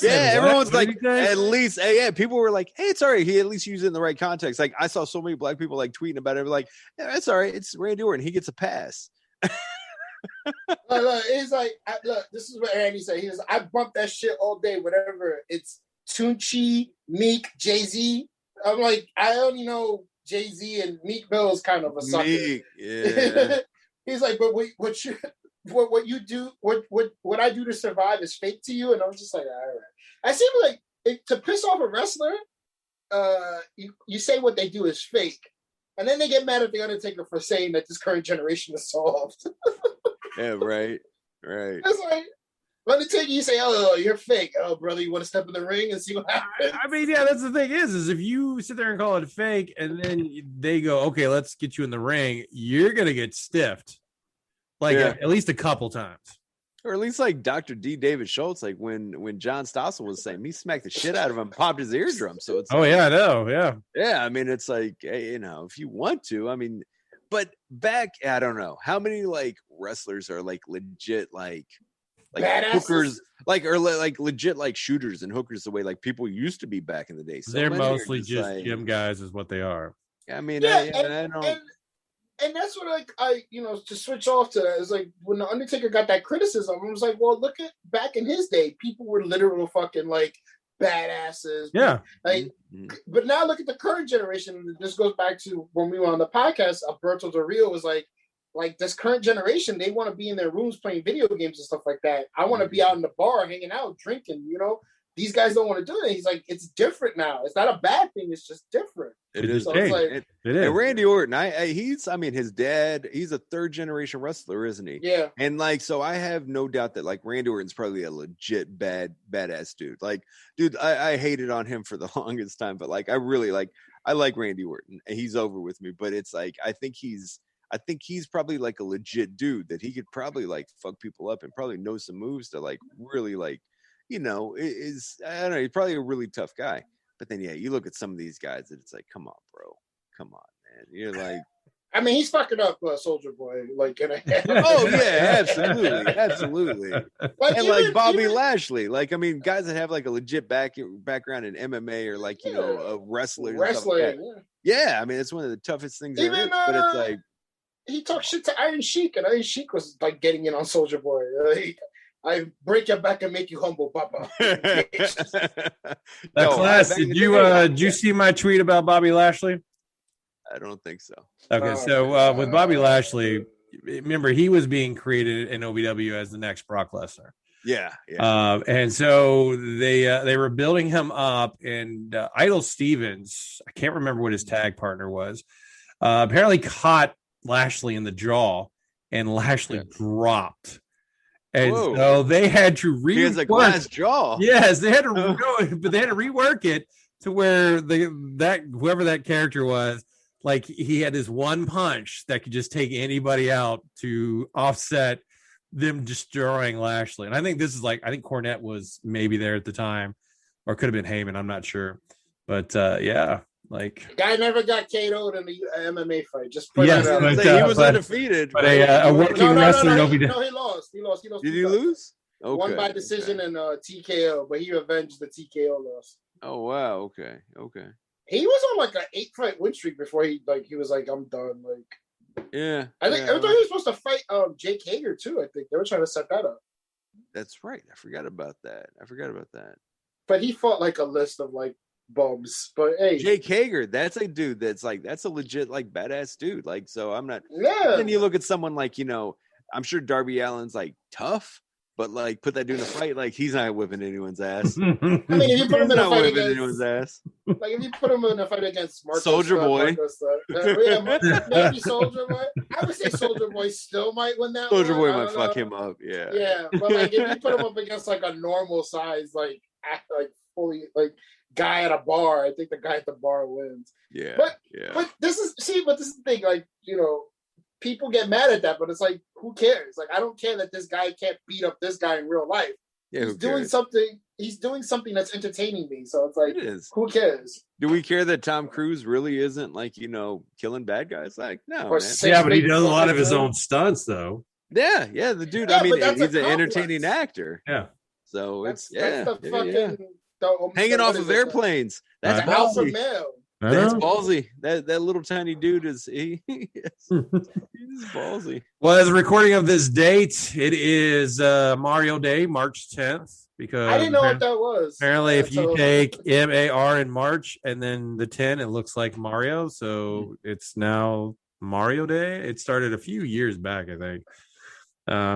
Everyone's like, at least, yeah. People were like, "Hey, it's all right." He at least used it in the right context. Like, I saw so many black people like tweeting about it. Like, yeah, it's all right. It's Randy Orton. He gets a pass. Look, he's like, look, this is what Randy said. He was, I bump that shit all day, whatever. It's Tunchi, Meek, Jay-Z. I'm like, I only know Jay-Z and Meek Mill is kind of a sucker. Meek, yeah. He's like, but what you do, what I do to survive is fake to you, and I'm just like, all right. I seem like to piss off a wrestler, you say what they do is fake, and then they get mad at the Undertaker for saying that this current generation is soft. Yeah, right. It's like, Undertaker, you say, "Oh, you're fake." Oh, brother, you want to step in the ring and see what happens? I mean, yeah, that's the thing is if you sit there and call it fake, and then they go, "Okay, let's get you in the ring," you're gonna get stiffed, like at least a couple times, or at least like Dr. D. David Schultz, like when John Stossel was saying, he smacked the shit out of him, popped his eardrum. So it's yeah, I know, yeah. I mean, it's like, hey, you know, if you want to, I mean. But back, I don't know how many like wrestlers are like legit like hookers, like or like legit like shooters and hookers the way like people used to be back in the day. So they're mostly just like, gym guys, is what they are. I mean, I don't. And that's what I to switch off to that is like when the Undertaker got that criticism, I was like, well, look at back in his day, people were literal fucking like badasses. Yeah. Like, but now look at the current generation. This goes back to when we were on the podcast. Alberto Del Rio was like this current generation, they want to be in their rooms playing video games and stuff like that. I want to be out in the bar, hanging out, drinking, you know. These guys don't want to do it. He's like, it's different now. It's not a bad thing. It's just different. It is. So it's like, it is. And Randy Orton, his dad, he's a third generation wrestler, isn't he? Yeah. And like, so I have no doubt that like Randy Orton's probably a legit badass dude. Like, dude, I hated on him for the longest time, but like, I like Randy Orton. He's over with me, but it's like, I think he's probably like a legit dude that he could probably like fuck people up and probably know some moves to like really like, you know, I don't know, he's probably a really tough guy. But then, yeah, you look at some of these guys and it's like, come on, bro. Come on, man. You're like, I mean, he's fucking up Soldier Boy. Like, oh yeah, absolutely. Like, and like Bobby Lashley, like I mean, guys that have like a legit background in MMA or like wrestlers. Wrestling. Yeah, I mean, it's one of the toughest things there is. But it's like he talked shit to Iron Sheik, and Iron Sheik was like getting in on Soldier Boy. I break your back and make you humble, Papa. Class, did you see my tweet about Bobby Lashley? I don't think so. Okay, so with Bobby Lashley, remember he was being created in OVW as the next Brock Lesnar. Yeah. And so they were building him up, and Idol Stevens, I can't remember what his tag partner was, apparently caught Lashley in the jaw, and Lashley dropped. And so they had to rework. He has a glass jaw. Yes, they had to but they had to rework it to where whoever that character was, like he had this one punch that could just take anybody out to offset them destroying Lashley. And I think I think Cornette was maybe there at the time, or could have been Heyman. I'm not sure. But yeah, like guy never got KO'd in the MMA fight. Just he was undefeated. But a working wrestler. No, he lost. He lost. Did he lose? Okay. Won by decision and TKO, but he avenged the TKO loss. Oh wow. Okay. He was on like an 8-fight win streak before he was like, I'm done. Like, yeah. I thought he was supposed to fight Jake Hager too. I think they were trying to set that up. That's right. I forgot about that. But he fought like a list of like bums. But hey, Jake Hager, that's a dude that's a legit like badass dude. Like, so I'm not. Yeah. Then you look at someone like I'm sure Darby Allin's like tough. But like, put that dude in a fight, like he's not whipping anyone's ass. I mean, if you put him in a fight against anyone's ass, like if you put him in a fight against Soldier Boy, maybe Soldier Boy. I would say Soldier Boy still might win that. Soldier Boy might fuck him up. Yeah. Yeah, but like if you put him up against like a normal size, like fully like guy at a bar, I think the guy at the bar wins. Yeah. But this is the thing, like people get mad at that, but it's like, who cares? Like, I don't care that this guy can't beat up this guy in real life. Yeah, he's doing something that's entertaining me. So it's like, who cares? Do we care that Tom Cruise really isn't like, killing bad guys? Like, no. Yeah, but he does a lot of his own stunts though. Yeah, the dude. I mean, he's an entertaining actor. Yeah. So that's the fucking hanging off of airplanes. That's alpha male. That's ballsy. That little tiny dude he's ballsy. Well, as a recording of this date, it is Mario Day, March 10th. Because I didn't know what that was. Apparently, if you take MAR in March and then the 10, it looks like Mario. So it's now Mario Day. It started a few years back, I think.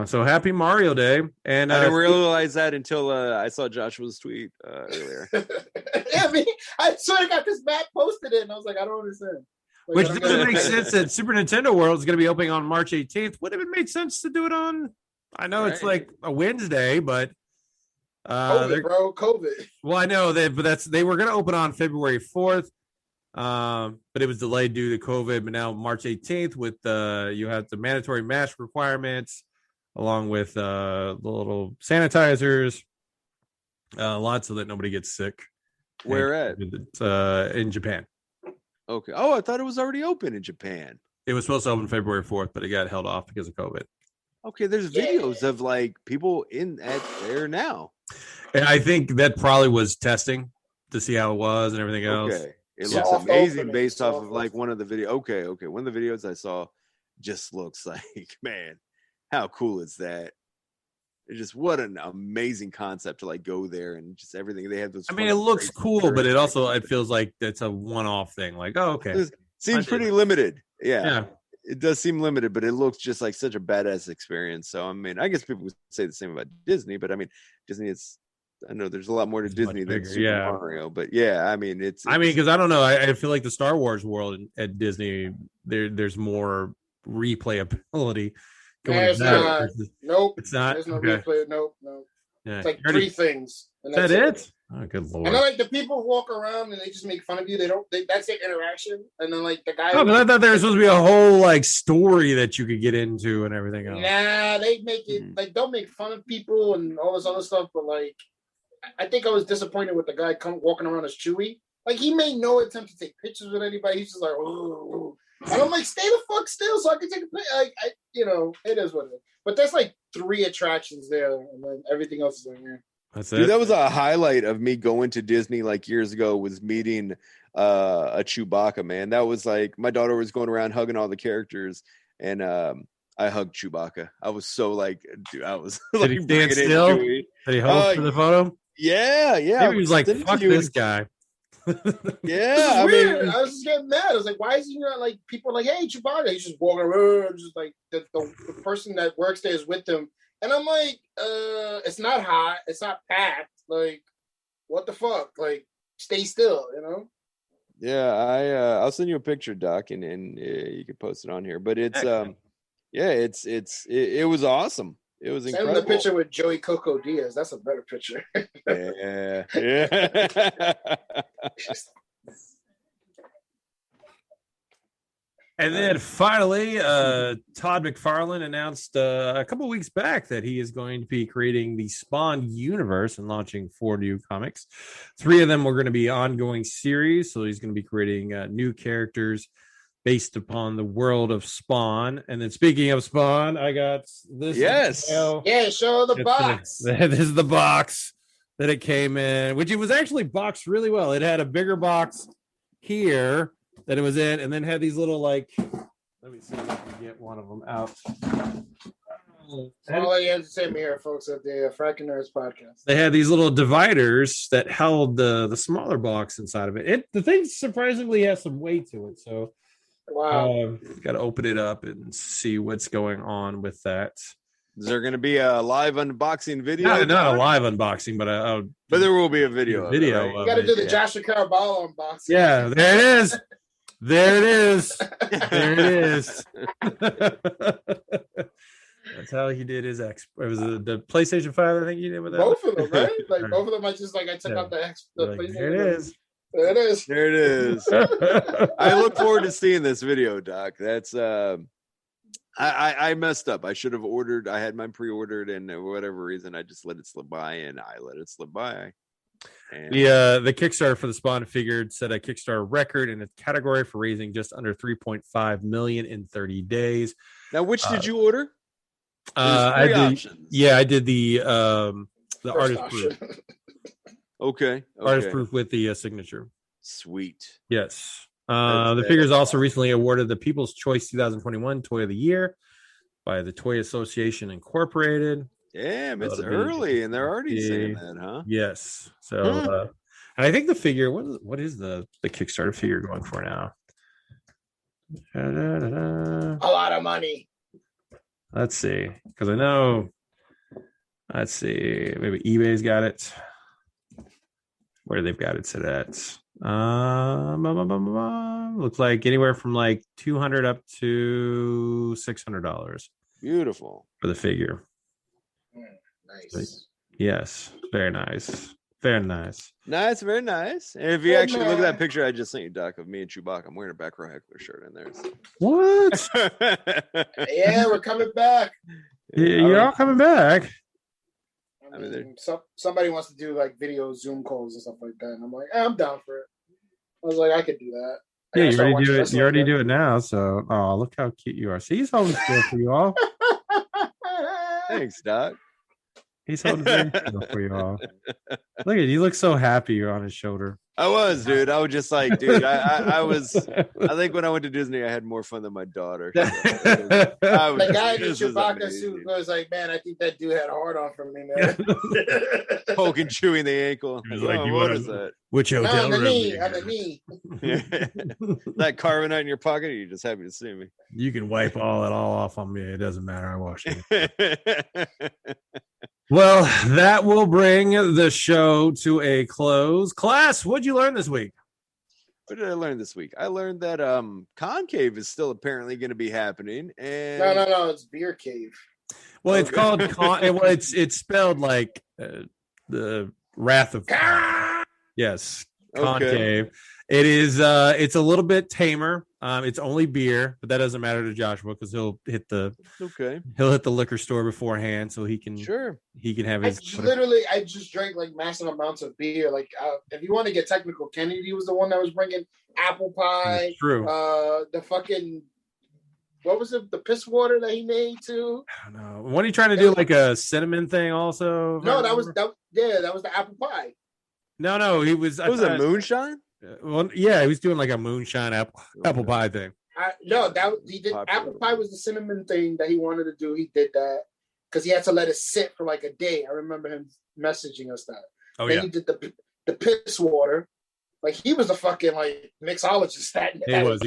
So happy Mario Day. And I didn't realize that until I saw Joshua's tweet earlier. Yeah, I swear to God, because Matt posted it and I was like, I don't understand. Like, which doesn't make sense that Super Nintendo World is going to be opening on March 18th. Would have it made sense to do it on? I know it's like a Wednesday, but COVID. Well, I know that, but they were going to open on February 4th. But it was delayed due to COVID. But now March 18th with you have the mandatory mask requirements, along with the little sanitizers, lots so that nobody gets sick. Where at? In Japan. Okay. Oh, I thought it was already open in Japan. It was supposed to open February 4th, but it got held off because of COVID. Okay, there's videos of like people there now. And I think that probably was testing to see how it was and everything else. Okay. It looks amazing based off of like one of the video. Okay. One of the videos I saw just looks like, man, how cool is that? It's just what an amazing concept to like go there and just everything they have. Those. I mean, it looks cool, but it feels like it's a one-off thing. Like, oh, okay, it seems pretty limited. Yeah, it does seem limited, but it looks just like such a badass experience. So I mean, I guess people would say the same about Disney, but I mean, Disney I know there's a lot more to Disney than Super Mario, but yeah, I mean, because I don't know, I feel like the Star Wars world at Disney, there's more replayability. Nope. It's not. There's no replay. Nope. Yeah. It's like three things. And that's it? Oh, good lord. And then like the people walk around and they just make fun of you. That's their interaction. And then like the guy. Oh, but I thought there was supposed to be a whole like story that you could get into and everything else. Nah, they make it like they'll make fun of people and all this other stuff. But like, I think I was disappointed with the guy walking around as Chewie. Like he made no attempt to take pictures with anybody. He's just like, oh. And I'm like, stay the fuck still so I can take a picture. It is what it is. But there's like 3 attractions there, and then everything else is in here. That's Dude, it. that was a highlight of me going to Disney like years ago, was meeting a Chewbacca, man. That was like, my daughter was going around hugging all the characters, and I hugged Chewbacca. I was so like, dude, I was Did like, he stand bringing in still? Chewie. Did he hold for the photo? Yeah. Maybe he was like, Send it to fuck you. this guy. Yeah, I mean, I was just getting mad. I was like, why is he not like, people are like, hey, Chewbacca? He's just walking around, just like the person that works there is with him. And I'm like, it's not hot, it's not packed. Like, what the fuck? Like, stay still, you know? Yeah, I'll send you a picture, Doc, and you can post it on here. But it's it was awesome. It was Send incredible. him the picture with Joey Coco Diaz. That's a better picture. Yeah. And then finally, Todd McFarlane announced a couple weeks back that he is going to be creating the Spawn universe and launching 4 new comics. 3 of them were going to be ongoing series, so he's going to be creating new characters based upon the world of Spawn. And then speaking of Spawn, I got this. Yes. Yeah, show the box. This is the box that it came in, which it was actually boxed really well. It had a bigger box here that it was in, and then had these little, like, let me see if I can get one of them out. All you have to say me here, folks, at the Fracking Nerds podcast. They had these little dividers that held the smaller box inside of it. The thing surprisingly has some weight to it, so wow, got to open it up and see what's going on with that. Is there going to be a live unboxing video? Not a live unboxing, but but there will be a video. Video. Right? You got to do the Joshua Caraballo unboxing. Yeah, there it is. There it is. There it is. That's how he did his X. It was the PlayStation 5, I think he did with that. Both of them, right? Like both of them, I took out the X. The Like, PlayStation. there it is. There it is. There it is. I look forward to seeing this video, Doc. That's I messed up. I should have ordered. I had mine pre-ordered, and for whatever reason, I just let it slip by, and I let it slip by. And The Kickstarter for the Spawn figure set a Kickstarter record in its category for raising just under 3.5 million in 30 days. Now, which did you order? I did. Options. Yeah, I did the artist option. proof. Okay. Artist proof with the signature. Sweet. Yes. The figure is also recently awarded the People's Choice 2021 Toy of the Year by the Toy Association Incorporated. Damn, it's early, and they're already saying that, huh? Yes. So, and I think the figure. What is the Kickstarter figure going for now? A lot of money. Let's see, because I know. Let's see, maybe eBay's got it. Where they've got it set at. Looks like anywhere from like $200 up to $600 Beautiful for the figure. Nice. Yes, very nice. Very nice. Nice, very nice. And if you actually look at that picture I just sent you, Doc, of me and Chewbacca, I'm wearing a back row heckler shirt in there. So. What? Yeah, we're coming back. You're all coming back. I mean, somebody wants to do like video Zoom calls and stuff like that, and I'm like, I'm down for it. I was like, I could do that. Yeah, you already do it. You already do it now. So, oh, look how cute you are. See, he's holding still for you all. Thanks, Doc. He's holding very still for you all. Look at you. Look so happy. You're on his shoulder. I was, dude. I was just like, dude. I was. I think when I went to Disney, I had more fun than my daughter. So the guy in the Chewbacca suit was like, "Man, I think that dude had a hard on for me, man." Poking, chewing the ankle. Like, what is that? Which hotel room? On the knee. That carving out in your pocket. Or are you just happy to see me? You can wipe it all off on me. It doesn't matter. I washed it. Well, that will bring the show to a close. Class, what'd you learn this week? What did I learn this week? I learned that Concave is still apparently going to be happening. And no, it's Beer Cave. Well, it's called it's spelled like the Wrath of Khan. Yes. concave. It is. It's a little bit tamer. It's only beer, but that doesn't matter to Joshua because he'll hit the liquor store beforehand, so he can have his. I just drank like massive amounts of beer. Like, if you want to get technical, Kennedy was the one that was bringing apple pie. It's true. The fucking. What was it? The piss water that he made too? I don't know. What are you trying to do? Like a cinnamon thing, also? No, that was the apple pie. No, he was. It was a moonshine. Well, yeah, he was doing like a moonshine apple pie thing. He did. Apple pie was the cinnamon thing that he wanted to do. He did that because he had to let it sit for like a day. I remember him messaging us that. Oh, then he did the piss water. Like he was a fucking like mixologist. He was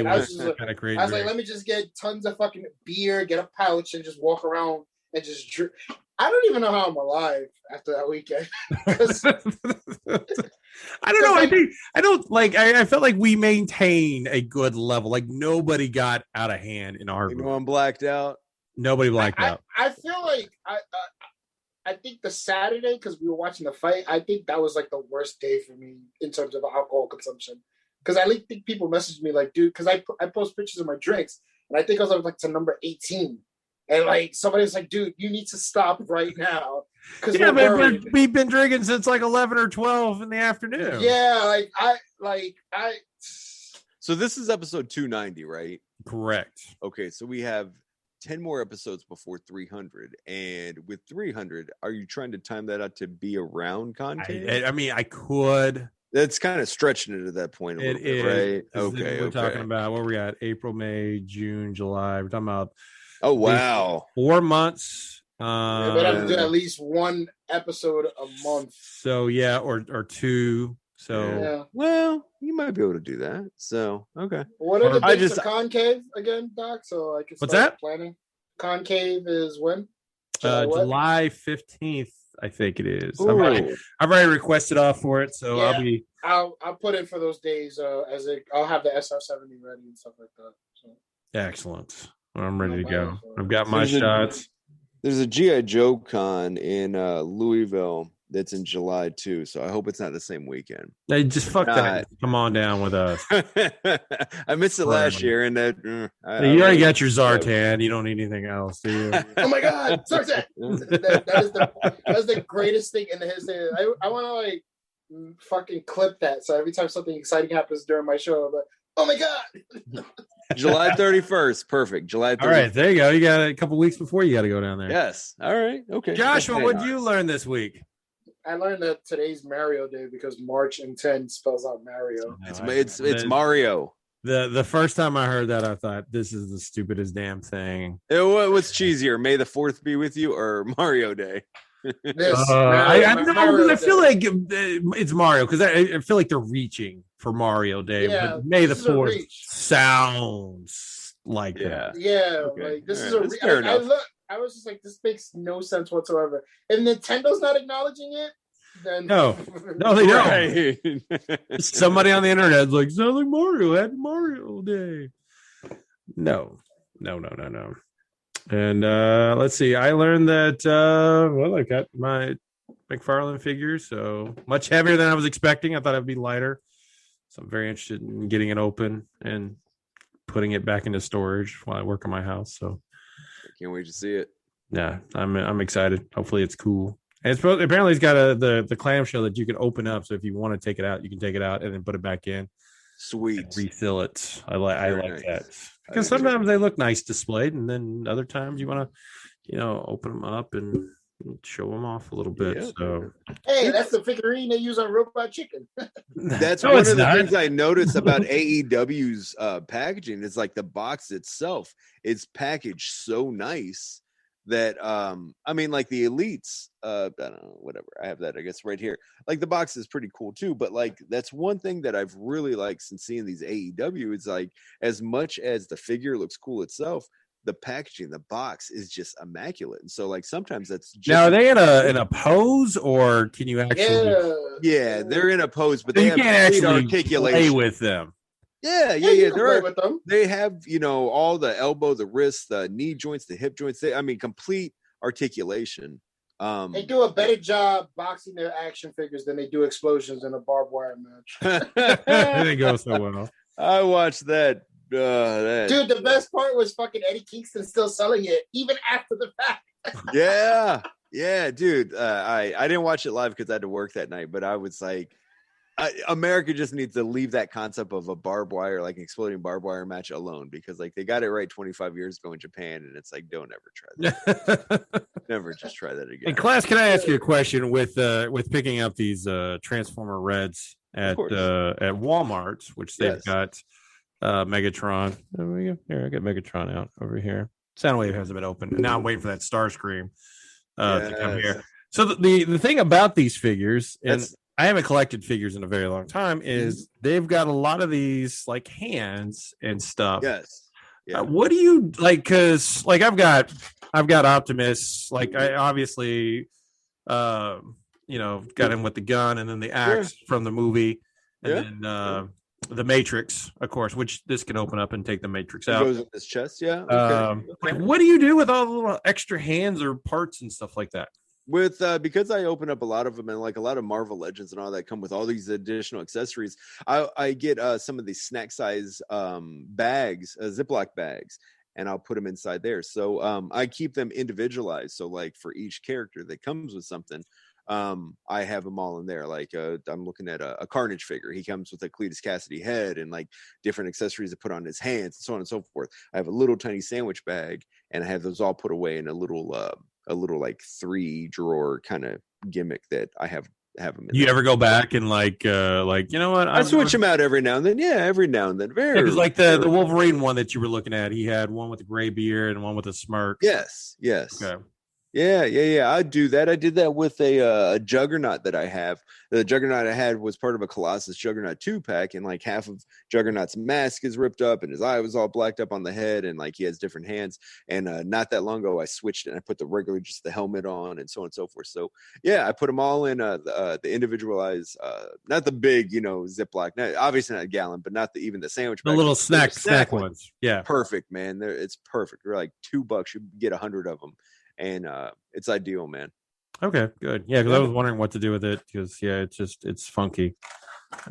kind of crazy. I was like, let me just get tons of fucking beer, get a pouch, and just walk around and just drink. I don't even know how I'm alive after that weekend. I don't know. I felt like we maintain a good level. Like nobody got out of hand in our group. Anyone blacked out? Nobody blacked out. I feel like I think the Saturday, because we were watching the fight, I think that was like the worst day for me in terms of alcohol consumption. Because I think people messaged me like, dude, because I post pictures of my drinks, and I think I was like to number 18. And like somebody was like, dude, you need to stop right now. Yeah, but we've been drinking since like 11 or 12 in the afternoon. Yeah, I. So this is episode 290, right? Correct. Okay, so we have 10 more episodes before 300. And with 300, are you trying to time that out to be around content? I mean, I could. That's kind of stretching it at that point a little bit, right? Okay. We're talking about what we got: April, May, June, July. We're talking about. Oh wow! 4 months. But I'm doing at least one episode a month. So yeah, or two. So yeah. Well, you might be able to do that. So okay. What are the dates for concave again, Doc? So I can start planning. Concave is when? July 15th, I think it is. I've already requested off for it, so yeah, I'll put in for those days. I'll have the SR70 ready and stuff like that. So. Excellent. I'm ready to go. I've got my shots. There's a G.I. Joe con in Louisville that's in July too, so I hope it's not the same weekend. Hey, just fuck that. Come on down with us. I missed it last year, and that you already got your Zartan. You don't need anything else, do you? Oh my God, Zartan! that is the greatest thing in the history. I want to like fucking clip that. So every time something exciting happens during my show, I'm like, oh my God. July 31st. Perfect. July 31st. All right, there you go. You got a couple weeks before you got to go down there. Yes. All right. Okay. Joshua, what did you learn this week? I learned that today's Mario Day because March and 10 spells out Mario. It's Mario. The first time I heard that, I thought this is the stupidest damn thing. What's cheesier, May the 4th be with you or Mario Day? I feel like it's Mario because I feel like they're reaching for Mario Day. Yeah, but May the 4th sounds like that. Yeah, okay. Like this is a I was just like, this makes no sense whatsoever. If Nintendo's not acknowledging it, then no, they don't. Right. Somebody on the internet is like, sounds like Mario had Mario Day. No. And let's see. I learned that I got my McFarlane figure, so much heavier than I was expecting. I thought it'd be lighter, so I'm very interested in getting it open and putting it back into storage while I work on my house. So I can't wait to see it. Yeah, I'm excited. Hopefully, it's cool. And apparently it's got the clamshell that you can open up. So if you want to take it out, you can take it out and then put it back in. Sweet. Refill it. I like that because sometimes they look nice displayed, and then other times you want to, open them up and show them off a little bit. Yeah. So hey, that's the figurine they use on Robot Chicken. That's one of the things I noticed about AEW's packaging. Is like the box itself is packaged so nice that like the Elites, I don't know, whatever. I have that, I guess, right here. Like the box is pretty cool too, but like that's one thing that I've really liked since seeing these AEW. It's like as much as the figure looks cool itself, the packaging, the box is just immaculate. And so like sometimes that's just now are they in a pose or can you actually yeah they're in a pose, but they have great articulation. Play with them. Yeah. They have, all the elbow, the wrist, the knee joints, the hip joints. Complete articulation They do a better job boxing their action figures than they do explosions in a barbed wire match. It didn't go so well. I watched that. Dude, the best part was fucking Eddie Kingston still selling it even after the fact. Yeah, dude. I didn't watch it live because I had to work that night, but I was like, America just needs to leave that concept of a barbed wire, like exploding barbed wire match alone, because like they got it right 25 years ago in Japan, and it's like, don't ever try that. Never just try that again. And Class, can I ask you a question with picking up these Transformer Reds at Walmart, which they've got Megatron. There we go. Here, I got Megatron out over here. Soundwave hasn't been open, and now I'm waiting for that Starscream to come here. So the thing about these figures, and I haven't collected figures in a very long time, is they've got a lot of these like hands and stuff. Yes. Yeah. What do you like? Because like I've got Optimus. Like I obviously, got him with the gun and then the axe from the movie, and then the Matrix, of course, which this can open up and take the Matrix out. It goes in his chest, Okay. Like, what do you do with all the little extra hands or parts and stuff like that? With because I open up a lot of them, and like a lot of Marvel Legends and all that come with all these additional accessories, I get some of these snack size bags, Ziploc bags, and I'll put them inside there. So I keep them individualized. So like for each character that comes with something, I have them all in there. Like I'm looking at a Carnage figure. He comes with a Cletus Cassidy head and like different accessories to put on his hands and so on and so forth. I have a little tiny sandwich bag, and I have those all put away in a little like 3-drawer kind of gimmick that I have them in. You ever go back and like you know what? I switch them out every now and then. Yeah, every now and then. Very. Because like the Wolverine one that you were looking at, he had one with a gray beard and one with a smirk. Yes. Okay. Yeah. I do that. I did that with a Juggernaut that I have. The Juggernaut I had was part of a Colossus Juggernaut 2-pack, and like half of Juggernaut's mask is ripped up, and his eye was all blacked up on the head, and like he has different hands. And not that long ago, I switched it and I put just the helmet on, and so on and so forth. So yeah, I put them all in the individualized, not the big, Ziploc, obviously not a gallon, but not even the sandwich bag. The little snack ones. Yeah, perfect, man. It's perfect. They're like $2. You get 100 of them. And it's ideal, man. Okay, good. Yeah, because I was wondering what to do with it, because it's funky.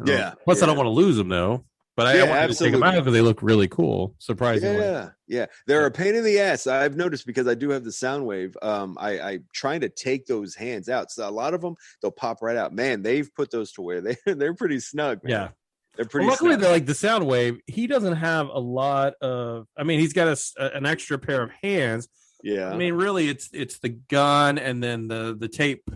Yeah. Plus, I don't want to lose them though. But I want to take them out because they look really cool. Surprisingly. Yeah. They're a pain in the ass. I've noticed, because I do have the Soundwave. I trying to take those hands out. So a lot of them, they'll pop right out. Man, they've put those to where they're pretty snug. Man. Yeah. They're pretty. Luckily, they're like the Soundwave. He doesn't have a lot of. I mean, he's got an extra pair of hands. Yeah, I mean, really, it's the gun and then the tape.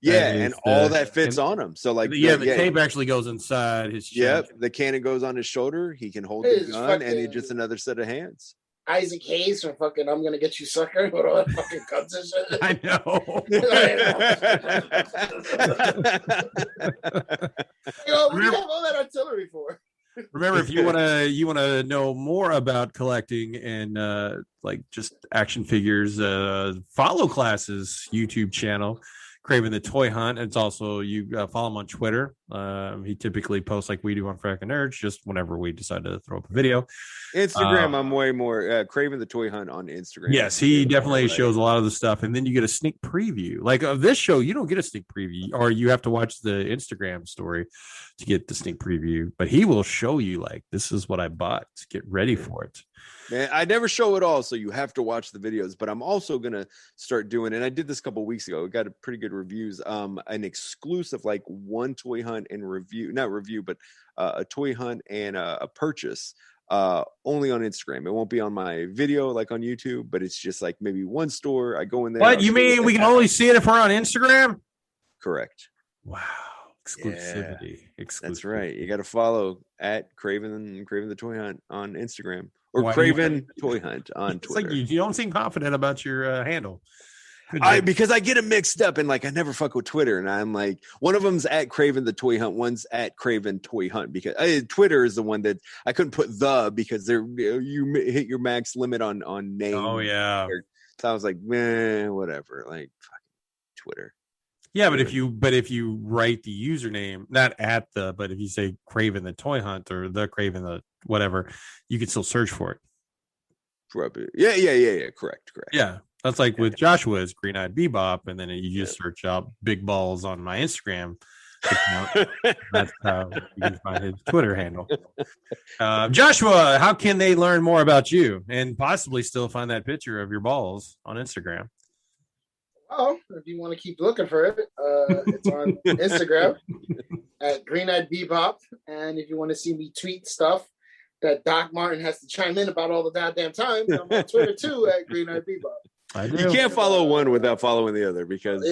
Yeah, and all that fits on him. So like, the tape actually goes inside his chest. Yep, the cannon goes on his shoulder. He can hold the gun, and it's just another set of hands. Isaac Hayes from fucking "I'm Gonna Get You, Sucker" with all that fucking guns and shit. I know. What do you have all that artillery for? Remember, if you want to know more about collecting and like just action figures, follow Class's YouTube channel, Craven the Toy Hunt. It's also you follow him on Twitter. He typically posts like we do on Frackin' Nerds, just whenever we decide to throw up a video. Instagram, I'm way more Craven the Toy Hunt on Instagram. Yes, he definitely shows a lot of the stuff, and then you get a sneak preview. Like of this show, you don't get a sneak preview, or you have to watch the Instagram story to get the sneak preview. But he will show you like, this is what I bought. Get ready for it. Man, I never show it all, so you have to watch the videos. But I'm also gonna start doing, and I did this a couple of weeks ago. We got a pretty good reviews. An exclusive like one toy hunt and review, not review, but a toy hunt and a purchase. Only on Instagram. It won't be on my video like on YouTube, but it's just like maybe one store. I go in there. What you mean? We can only see it if we're on Instagram? Correct. Wow. Exclusivity. That's right. You got to follow at Craven the Toy Hunt on Instagram, or Why Craven Toy Hunt on Twitter. It's like you don't seem confident about your handle. Because I get it mixed up, and like I never fuck with Twitter, and I'm like, one of them's at Craven the Toy Hunt, one's at Craven Toy Hunt, because Twitter is the one that I couldn't put because you hit your max limit on name. Oh yeah. So I was like, man, whatever, like fucking Twitter. Yeah, but if you write the username, not at but if you say Craven the Toy Hunt or the Craven the whatever, you can still search for it. Yeah. Correct. Yeah. That's like with Joshua's Green Eyed Bebop, and then you just search up big balls on my Instagram account. That's how you can find his Twitter handle. Joshua, how can they learn more about you and possibly still find that picture of your balls on Instagram? Well, if you want to keep looking for it, it's on Instagram at Green Eyed Bebop. And if you want to see me tweet stuff that Doc Martin has to chime in about all the goddamn time, I'm on Twitter too at Green Eyed Bebop. You can't follow one without following the other because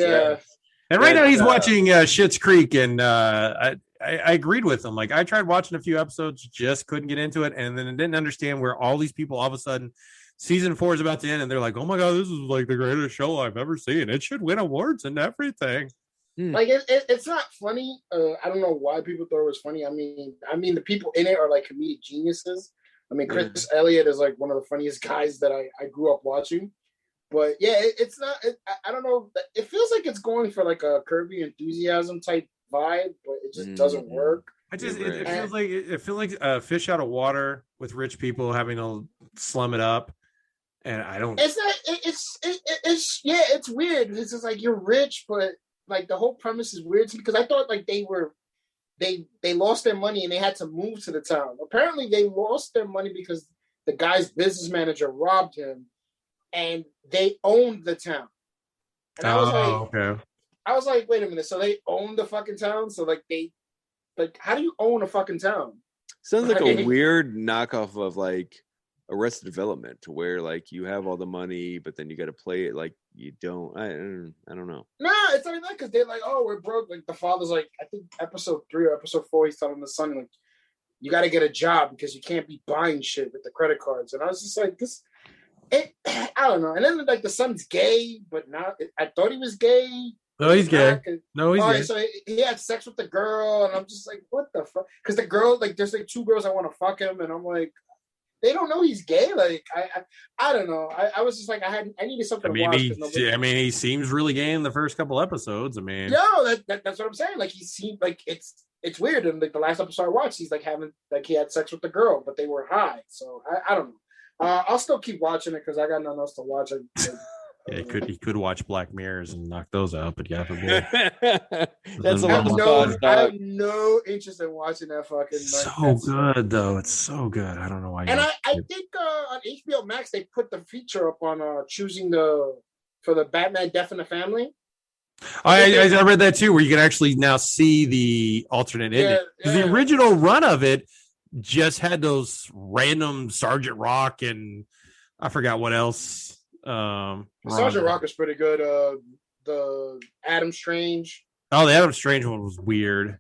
and right now he's watching Schitt's Creek, and I agreed with him. Like, I tried watching a few episodes, just couldn't get into it, and then didn't understand where all these people all of a sudden season 4 is about to end, and they're like, "Oh my god, this is like the greatest show I've ever seen. It should win awards and everything." Like it's not funny. I don't know why people thought it was funny. I mean, the people in it are like comedic geniuses. I mean, Chris Elliott is like one of the funniest guys that I grew up watching. But yeah, it's not. I don't know. It feels like it's going for like a Curb Your Enthusiasm type vibe, but it just doesn't work. It feels like a fish out of water with rich people having to slum it up, and I don't. It's not. It's weird. It's just like you're rich, but like the whole premise is weird to me because I thought like they lost their money and they had to move to the town. Apparently, they lost their money because the guy's business manager robbed him. And they owned the town. And I was like, wait a minute. So they own the fucking town? So how do you own a fucking town? Sounds like a weird knockoff of like Arrested Development, to where like you have all the money, but then you got to play it like you don't. I don't know. Nah, it's not that, because they're like, oh, we're broke. Like the father's like, I think episode 3 or episode 4, he's telling the son, like, you got to get a job because you can't be buying shit with the credit cards. And I was just like, I don't know. And then like the son's gay, but not. I thought he was gay. No, he's gay. No, he's gay. So he had sex with the girl, and I'm just like, what the fuck? Because the girl, like, there's like 2 girls that want to fuck him, and I'm like, they don't know he's gay. Like, I don't know. I was just like, I needed something to watch. He seems really gay in the first couple episodes. I mean, no, that's what I'm saying. Like, he seemed like it's weird. And like the last episode I watched, he's like he had sex with the girl, but they were high. So I don't know. I'll still keep watching it because I got nothing else to watch. Yeah, he could watch Black Mirrors and knock those out, but yeah, that's a lot of fun. I have no interest in watching that fucking. So good though, it's so good. I don't know why. And I think on HBO Max they put the feature up on choosing for the Batman Death in the Family. I read that too, where you can actually now see the alternate ending. The original run of it just had those random Sergeant Rock and I forgot what else. Sergeant Rock is pretty good. The Adam Strange. Oh, the Adam Strange one was weird.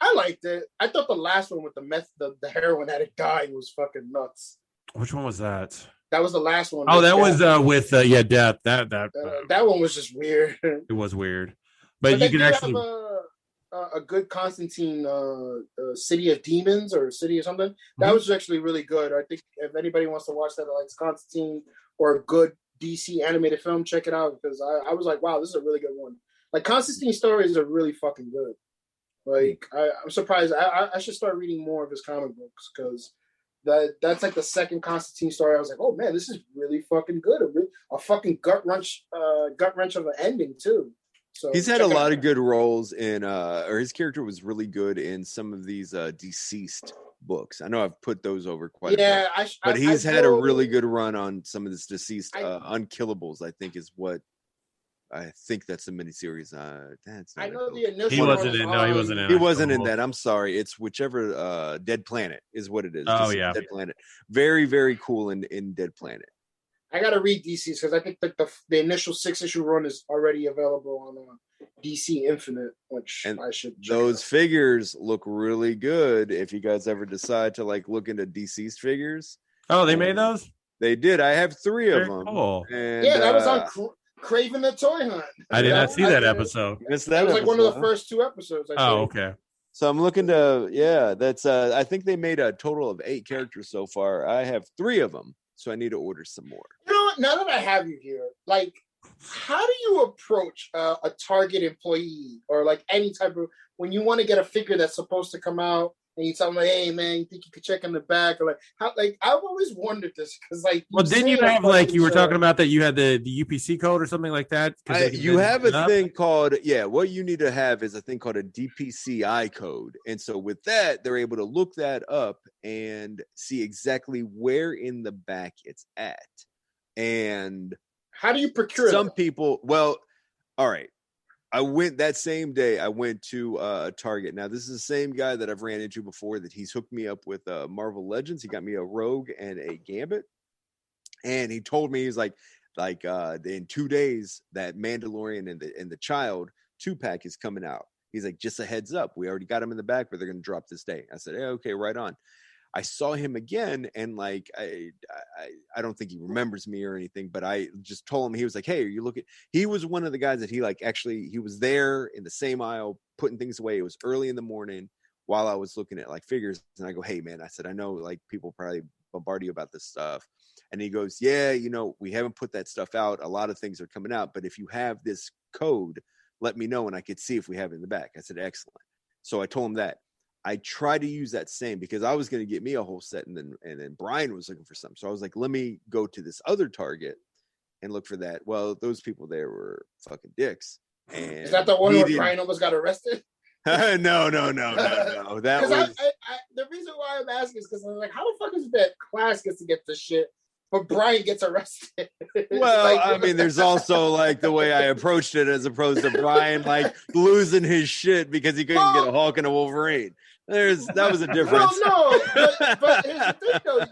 I liked it. I thought the last one with the heroin addict guy was fucking nuts. Which one was that? That was the last one. Oh, that was with Death. That one was just weird. It was weird, but you can actually have a good Constantine City of Demons or City or something. That was actually really good. I think if anybody wants to watch that, likes Constantine or a good DC animated film, check it out because I was like, wow, this is a really good one. Like Constantine's stories are really fucking good. Like I'm surprised. I should start reading more of his comic books because that's like the second Constantine story. I was like, oh man, this is really fucking good. A fucking gut wrench of an ending too. So he's had a lot of good roles in, or his character was really good in some of these Deceased books. I know I've put those over quite a bit. But he's had a really good run on some of this Deceased. Unkillables, I think, is what I think that's the miniseries. That's not I know the initial. He wasn't in. No, he wasn't in. He wasn't in that. I'm sorry. It's whichever. Dead Planet is what it is. Oh yeah, Dead Planet. Very very cool in Dead Planet. I gotta read DC's because I think that the initial 6-issue run is already available on DC Infinite, which I should. Those figures look really good. If you guys ever decide to like look into DC's figures. Oh, they made those. They did. I have 3 of them. Cool. And, yeah, that was on Craven the Toy Hunt. I did not see that episode. That was like one of the first 2 episodes. Okay. So I'm looking to, that's, I think they made a total of 8 characters so far. I have 3 of them, so I need to order some more. You know what? Now that I have you here, like, how do you approach a Target employee or like any type of, when you want to get a figure that's supposed to come out and you tell them, like, hey man, you think you could check in the back, or like how, like I've always wondered this because like, well, didn't you have like you were talking about that you had the UPC code or something like that? You have a thing called what you need to have is a thing called a DPCI code, and so with that, they're able to look that up and see exactly where in the back it's at. And how do you procure some that? people? Well, all right. I went that same day. I went to Target. Now, this is the same guy that I've ran into before. That he's hooked me up with Marvel Legends. He got me a Rogue and a Gambit, and he told me he's like in 2 days that Mandalorian and the Child 2-pack is coming out. He's like, just a heads up. We already got him in the back, but they're going to drop this day. I said, hey, okay, right on. I saw him again, and like I don't think he remembers me or anything, but I just told him, he was like, hey, are you looking? He was one of the guys that he was there in the same aisle putting things away. It was early in the morning while I was looking at like figures, and I go, hey man, I said, I know like people probably bombard you about this stuff, and he goes, yeah, we haven't put that stuff out. A lot of things are coming out, but if you have this code, let me know and I could see if we have it in the back. I said, excellent. So I told him that. I tried to use that same because I was going to get me a whole set, and then Brian was looking for some. So I was like, let me go to this other Target and look for that. Well, those people there were fucking dicks. And is that the one where Brian almost got arrested? No. That was the reason why I'm asking is because I'm like, how the fuck is that class gets to get this shit, but Brian gets arrested? Well, like, I mean, there's also like the way I approached it as opposed to Brian like losing his shit because he couldn't get a Hulk and a Wolverine. That was a difference. Well, no, but here's the thing though,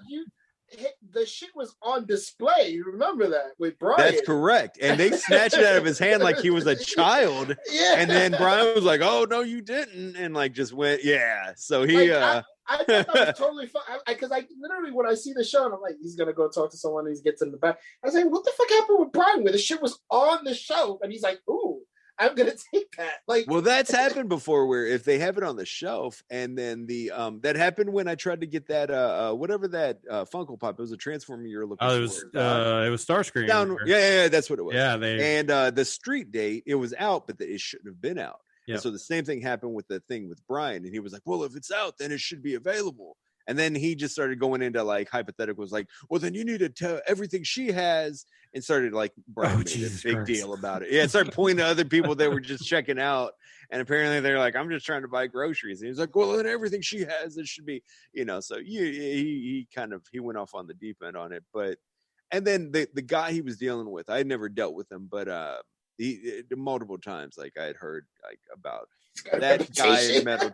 the shit was on display. You remember that with Brian? That's correct. And they snatched it out of his hand like he was a child. Yeah. And then Brian was like, "Oh no, you didn't," and like just went, "Yeah." So he. I thought that was totally fun because I literally when I see the show and I'm like, he's gonna go talk to someone. And he gets in the back. I was like, what the fuck happened with Brian? Where the shit was on the shelf, and he's like, "Ooh, I'm gonna take that." Like, well, that's happened before where if they have it on the shelf, and then the that happened when I tried to get that whatever that Funko Pop. It was a Transformer you were looking for. It was Starscream. Yeah, that's what it was. Yeah, and the street date, it was out, but it shouldn't have been out. Yeah. So the same thing happened with the thing with Brian, and he was like, "Well, if it's out, then it should be available." And then he just started going into like hypotheticals, like, "Well, then you need to tell everything she has," and started like Brian made a big deal about it. Yeah, started pointing to other people that were just checking out, and apparently they're like, "I'm just trying to buy groceries." And he's like, "Well, then everything she has, it should be," So he went off on the deep end on it, but and then the guy he was dealing with, I had never dealt with him, but he multiple times, like I had heard like about that guy in metal.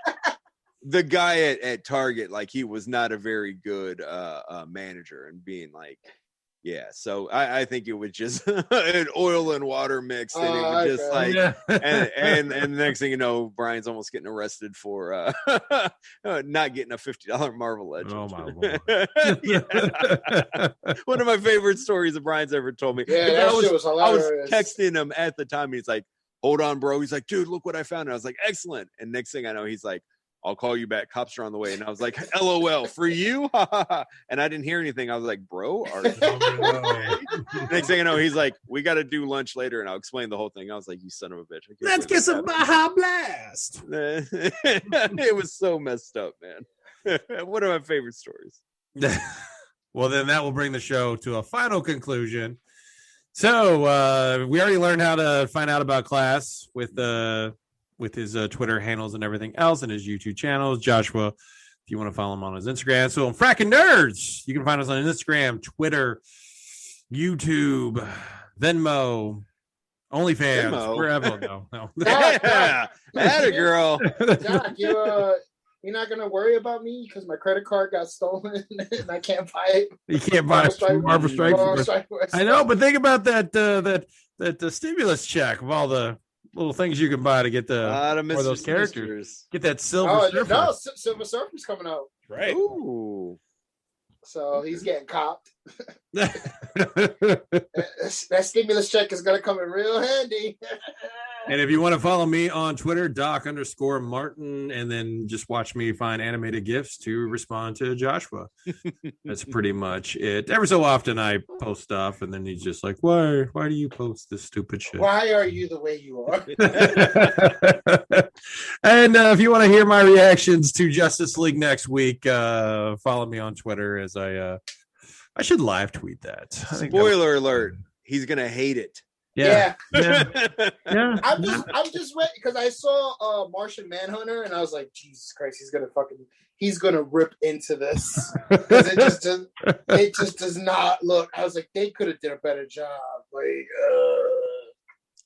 The guy at Target, like he was not a very good manager, and being like, yeah. So I think it was just an oil and water mix, and it was just like, and the next thing you know, Brian's almost getting arrested for not getting a $50 Marvel Legend. Oh my Lord. One of my favorite stories that Brian's ever told me. Yeah, that shit was hilarious. I was texting him at the time, and he's like, "Hold on, bro." He's like, "Dude, look what I found." And I was like, "Excellent." And next thing I know, he's like, "I'll call you back. Cops are on the way." And I was like, LOL, for you? And I didn't hear anything. I was like, bro, are you okay? Next thing I know, he's like, "We got to do lunch later." And I'll explain the whole thing. I was like, you son of a bitch. Let's get some Baja Blast. It was so messed up, man. One of my favorite stories. Well, then that will bring the show to a final conclusion. So we already learned how to find out about Class with his Twitter handles and everything else, and his YouTube channels. Joshua, if you want to follow him on his Instagram. So on Frackin' Nerds, you can find us on Instagram, Twitter, YouTube, Venmo, OnlyFans, wherever. No. Yeah, that a girl. Doc, you're not gonna worry about me because my credit card got stolen and I can't buy it. You can't buy Marvel Strike Force. I know, but think about that stimulus check of all the little things you can buy to get for those characters. Get that Silver Surfer. No, Silver Surfer's coming out. Right. Ooh. So he's getting copped. That stimulus check is gonna come in real handy. And if you want to follow me on Twitter, Doc_Martin, and then just watch me find animated GIFs to respond to Joshua. That's pretty much it. Every so often I post stuff, and then he's just like, why do you post this stupid shit? Why are you the way you are? And if you want to hear my reactions to Justice League next week, follow me on Twitter as I should live tweet that. Spoiler alert, he's going to hate it. Yeah. I'm just waiting because I saw Martian Manhunter and I was like, Jesus Christ, he's gonna rip into this because it just does not look. I was like, they could have did a better job.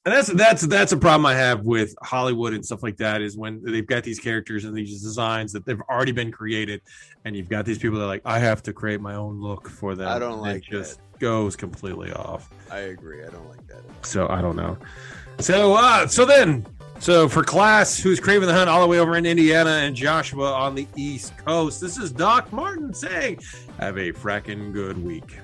And that's a problem I have with Hollywood and stuff like that is when they've got these characters and these designs that they've already been created, and you've got these people that are like, I have to create my own look for them. I don't like it. Just goes completely off. I agree. I don't like that. So I don't know. So for Class, who's craving the hunt all the way over in Indiana, and Joshua on the East Coast, this is Doc Martin saying, have a fracking good week.